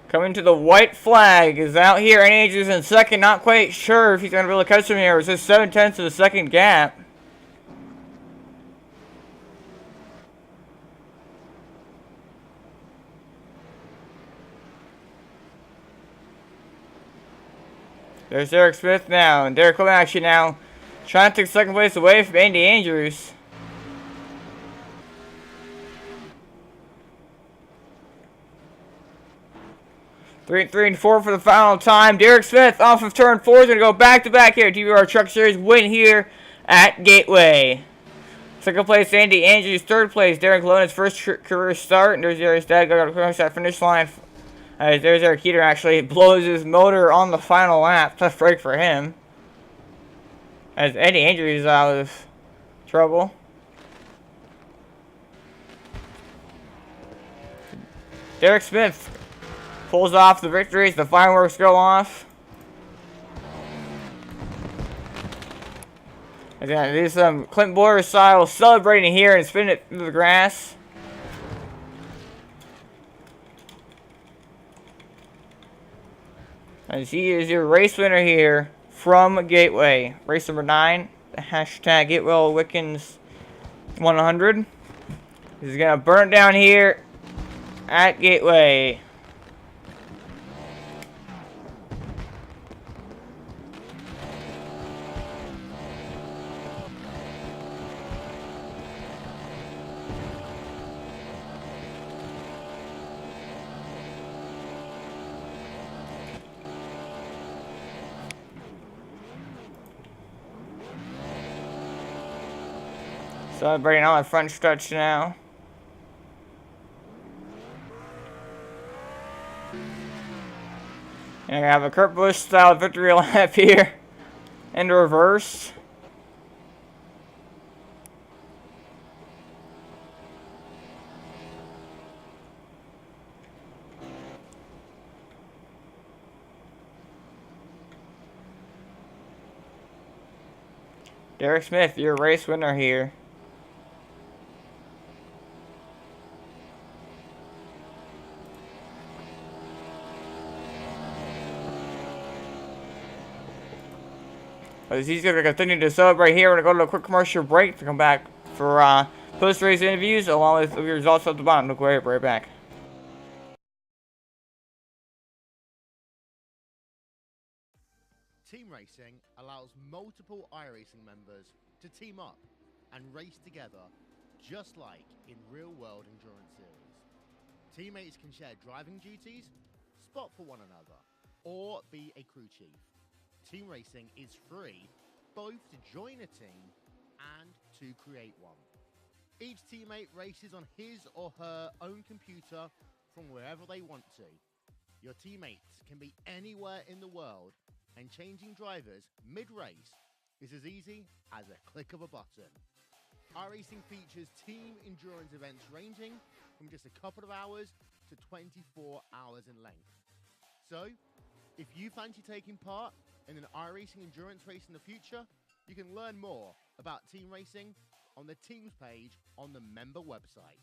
Coming to the white flag is out here. And Andrews in second. Not quite sure if he's going to be able to catch him here. It's just 7/10 of the second gap. There's Derek Smith now. And Derek Clement actually now trying to take second place away from Andy Andrews. Three and 4 for the final time. Derek Smith off of turn 4 is going to go back-to-back here. TWR Truck Series win here at Gateway. Second place, Andy Andrews. Third place, Darren Colonna's first career start. And there's Darius Dad got across that finish line. There's Erick Heeter actually blows his motor on the final lap. Tough break for him. As Andy Andrews is out of trouble. Derek Smith pulls off the victory as the fireworks go off. He's gonna do some Clint Boyer style celebrating here and spin it through the grass. As he is your race winner here from Gateway. Race number 9, the hashtag GetWellWickens 100. He's gonna burn it down here at Gateway. Celebrating on the front stretch now. And I have a Kurt Busch style victory lap here in reverse. Derek Smith, your race winner here. As he's going to continue to celebrate here, we're going to go to a quick commercial break to come back for post-race interviews along with the results at the bottom. Look right back. Team racing allows multiple iRacing members to team up and race together, just like in real-world endurance series. Teammates can share driving duties, spot for one another, or be a crew chief. Team racing is free, both to join a team and to create one. Each teammate races on his or her own computer from wherever they want to. Your teammates can be anywhere in the world, and changing drivers mid-race is as easy as a click of a button. iRacing features team endurance events ranging from just a couple of hours to 24 hours in length. So, if you fancy taking part in an iRacing endurance race in the future, you can learn more about team racing on the teams page on the member website.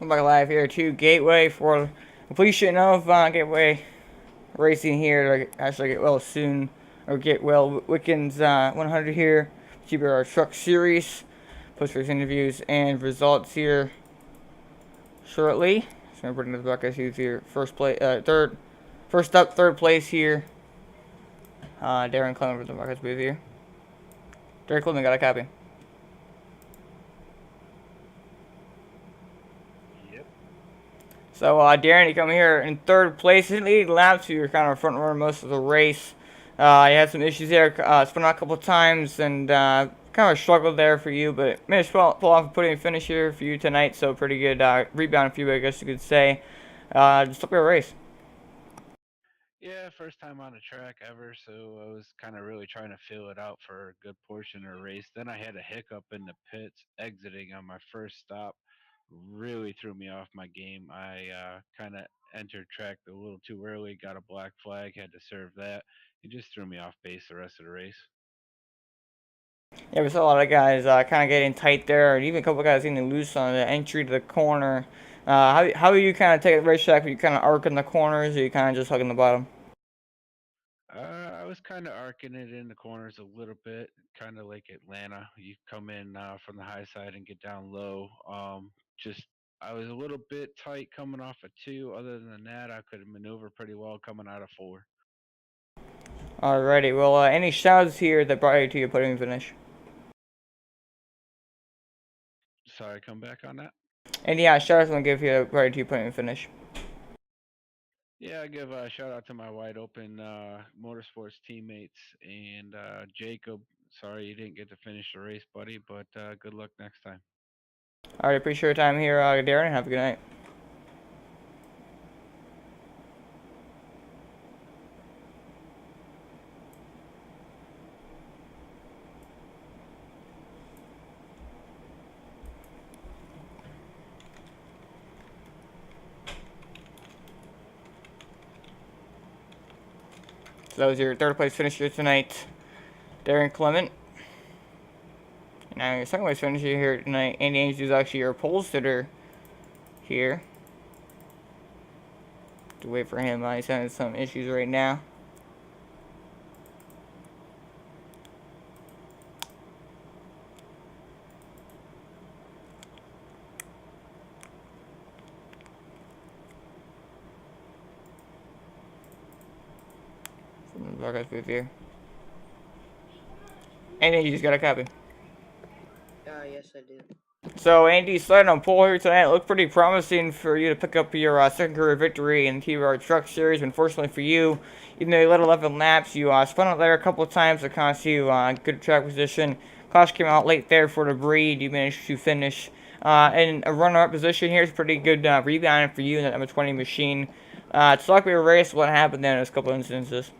I'm back live here to Gateway for completion of Gateway racing here. Like, actually get well soon, or get well Wickens 100 here. TWR Truck Series. Post race interviews and results here shortly. So I'm gonna put into the bucket who's here. First up, third place here. Darren Clement with the buckets booth here. Darren Clement got a copy. So, Darren, you come here in third place. Didn't lead laps. You were kind of front runner most of the race. You had some issues there. Spun out a couple times and kind of a struggle there for you, but managed to pull off a podium finish here for you tonight. So, pretty good rebound for you, I guess you could say. Just look at a race. Yeah, first time on a track ever, so I was kind of really trying to feel it out for a good portion of the race. Then I had a hiccup in the pits exiting on my first stop. Really threw me off my game. I kind of entered track a little too early, got a black flag, had to serve that. It just threw me off base the rest of the race. Yeah, we saw a lot of guys kind of getting tight there, and even a couple of guys getting loose on the entry to the corner. How are you kind of taking the racetrack? Are you kind of arcing the corners, or are you kind of just hugging the bottom? was kind of arcing it in the corners a little bit, kind of like Atlanta. You come in from the high side and get down low. Just I was a little bit tight coming off of two. Other than that, I could maneuver pretty well coming out of four. Alrighty, well, any shouts here that brought you to your podium finish? Sorry, come back on that. And yeah, shouts I'm gonna give you brought you to your podium finish. Yeah, I give a shout out to my wide open motorsports teammates and Jacob. Sorry you didn't get to finish the race, buddy, but good luck next time. Alright, appreciate your time here, Darren. Have a good night. So that was your third place finisher tonight, Darren Clement. Now your second place finisher here tonight, Andy Angel, is actually your pole sitter here. To wait for him, he's having some issues right now. From the broadcast booth here. Andy, you just got a copy. Yes, I do. So Andy, starting on pole here tonight, looked pretty promising for you to pick up your second career victory in the TWR Truck Series. Unfortunately for you, even though you led 11 laps, you spun out there a couple of times to cost you good track position. Caution came out late there for debris. You managed to finish in a runner-up position here. It's pretty good rebounding for you in that number 20 machine. Talk about your race. What happened then? There's a couple instances.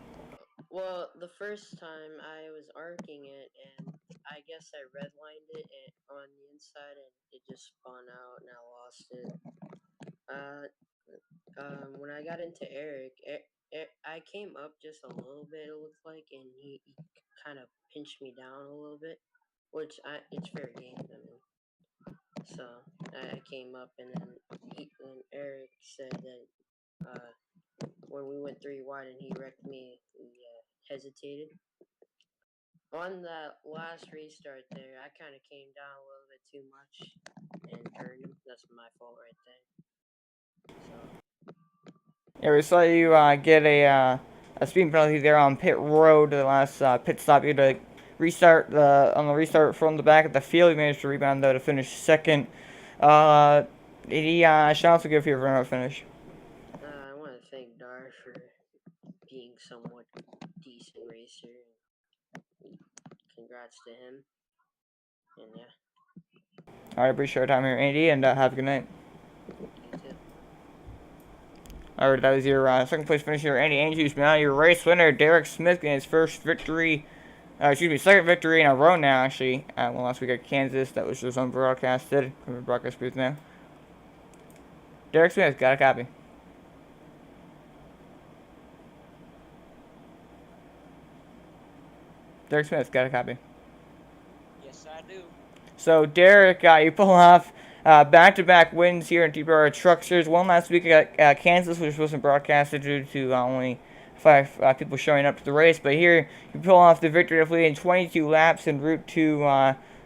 Well, the first time I was arcing it, and I guess I redlined it on the inside, and it just spun out, and I lost it. When I got into Eric, I came up just a little bit, it looked like, and he kind of pinched me down a little bit, which it's fair game. I mean, so I came up, and then Eric said that when we went three wide and he wrecked me, he hesitated. On that last restart there, I kind of came down a little bit too much and turned him. That's my fault right there. So. Yeah, we saw you get a speeding penalty there on pit road, the last pit stop. You had to restart on the restart from the back of the field. You managed to rebound though to finish second. Any shots to give here for our finish? I want to thank Dar for being somewhat decent racer. Congrats to him. And yeah. Alright, appreciate your time here, Andy, and have a good night. You too. Alright, that was your second place finisher, Andy Andrews. Now your race winner, Derek Smith, getting his first victory, second victory in a row now, actually. Well, last week at Kansas, that was just unbroadcasted from the broadcast booth now. Derek Smith, got a copy. Derek Smith, got a copy. Yes, I do. So, Derek, you pull off back-to-back wins here in TWR Truck Series. One last week at Kansas, which wasn't broadcasted due to only 5 people showing up to the race. But here, you pull off the victory of leading 22 laps en route to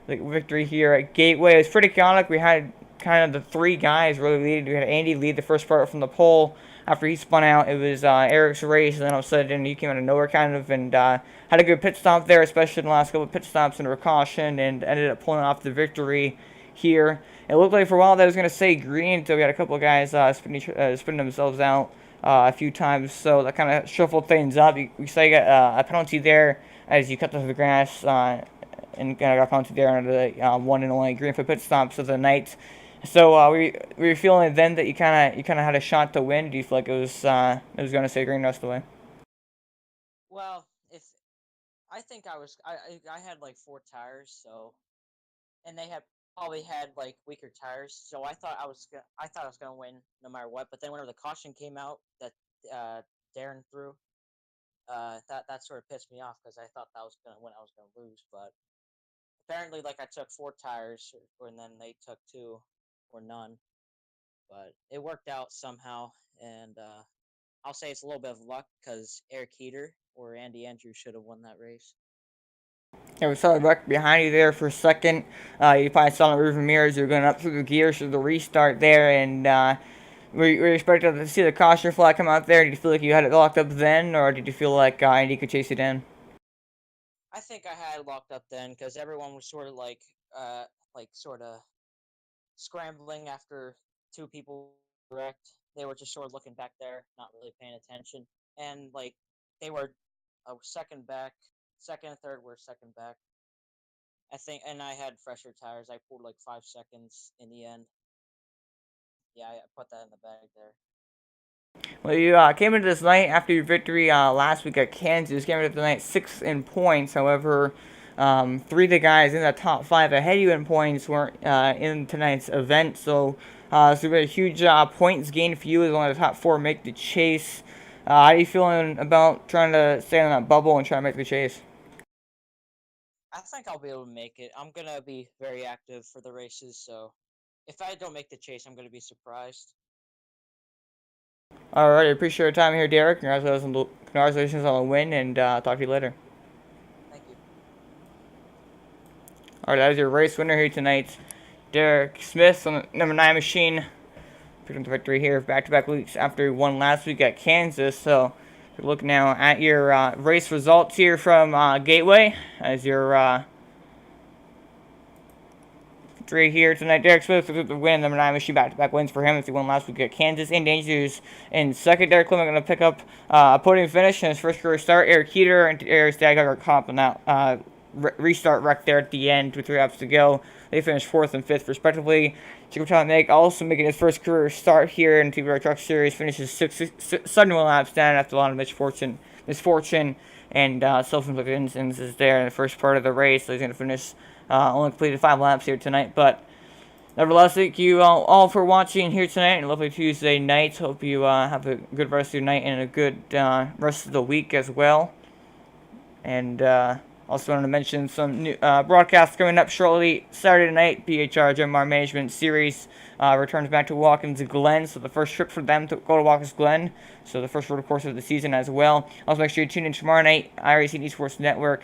the victory here at Gateway. It was pretty chaotic. We had kind of the three guys really leading. We had Andy lead the first part from the pole. After he spun out, it was Eric's race, and then all of a sudden he came out of nowhere kind of and had a good pit stop there, especially in the last couple of pit stops under caution, and ended up pulling off the victory here. It looked like for a while that was going to stay green until we had a couple of guys spinning themselves out a few times, so that kind of shuffled things up. We saw you got a penalty there as you cut through the grass and kind of got a penalty there under the one and only green for pit stops of the night. So were you feeling then that you kind of had a shot to win? Do you feel like it was going to stay green the rest of the way? Well, if I think I had like 4 tires, so, and they probably had like weaker tires, so I thought I was gonna win no matter what. But then whenever the caution came out that Darren threw, that sort of pissed me off because I thought that was when I was gonna lose. But apparently, like I took 4 tires, and then they took 2 or none. But it worked out somehow, and I'll say it's a little bit of luck because Erick Heeter or Andy Andrews should have won that race. Yeah, we saw the wreck behind you there for a second. You probably saw in the rearview mirrors you were going up through the gears through the restart there, and were you expecting to see the caution flag come out there? Did you feel like you had it locked up then, or did you feel like Andy could chase it in? I think I had it locked up then because everyone was sort of sort of scrambling after two people wrecked. They were just sort of looking back there, not really paying attention, and like they were a second back, second and third were second back. I think, and I had fresher tires. I pulled like 5 seconds in the end. Yeah, I put that in the bag there. Well, you came into this night after your victory last week at Kansas. Came into the night 6th in points. However, three of the guys in the top 5 ahead of you in points weren't in tonight's event. So it's been a huge points gain for you as one of the top 4 make the chase. How are you feeling about trying to stay on that bubble and try to make the chase? I think I'll be able to make it. I'm gonna be very active for the races, so if I don't make the chase, I'm gonna be surprised. Alright, I appreciate your time here, Derek. Congratulations on the win, and talk to you later. Thank you. Alright, that was your race winner here tonight, Derek Smith on the number 9 machine. Picked up the victory here back-to-back weeks after he won last week at Kansas. So, look now at your race results here from Gateway as your victory here tonight. Derek Smith with the win, number 9 machine, back-to-back wins for him as he won last week at Kansas. And Andrews in second. Derek Clement going to pick up a podium finish in his first career start. Erick Heeter and Eric Stagger caught on that restart wreck there at the end with 3 laps to go. They finished 4th and 5th respectively. Jacob Meg also making his first career start here in TWR Truck Series, finishes 71 laps down after a lot of misfortune and self-inflicted instances there in the first part of the race. So he's going to finish only completed 5 laps here tonight, but nevertheless, thank you all for watching here tonight and a lovely Tuesday night. Hope you have a good rest of your night and a good rest of the week as well. And also wanted to mention some new broadcasts coming up shortly. Saturday night, BHR Gemar Management Series returns back to Watkins Glen. So the first trip for them to go to Watkins Glen. So the first road course of the season as well. Also make sure you tune in tomorrow night, iRacing Esports Network.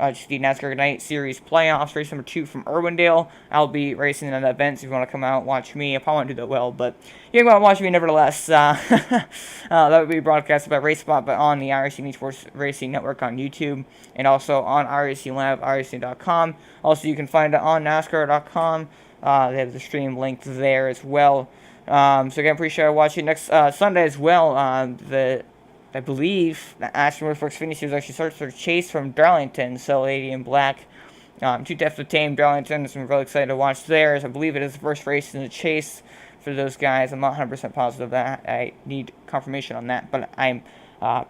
The NASCAR Night Series playoffs, race number 2 from Irwindale. I'll be racing in that event, so if you want to come out and watch me, I probably won't do that well, but you can go out and watch me nevertheless. That would be broadcasted by RaceSpot, but on the iRacing Esports Racing Network on YouTube, and also on iRacing Live, iRacing.com. Also, you can find it on NASCAR.com. They have the stream linked there as well. So again, appreciate watching next Sunday as well. I believe that Ashton Workforce Phoenix Series actually starts their chase from Darlington, so Lady in Black. 2 Death to Tame Darlington, so I'm really excited to watch theirs. I believe it is the first race in the chase for those guys. I'm not 100% positive that I need confirmation on that, but I'm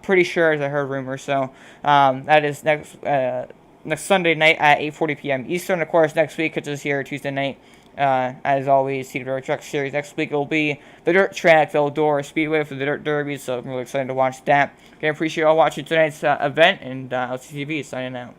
pretty sure, as I heard rumors. So that is next Sunday night at 8:40 p.m. Eastern. Of course, next week, it's just here Tuesday night. As always, TWR Truck Series. Next week it will be the dirt track, Eldora Speedway for the Dirt Derby, so I'm really excited to watch that. Okay, appreciate you all watching tonight's event, and LCTV is signing out.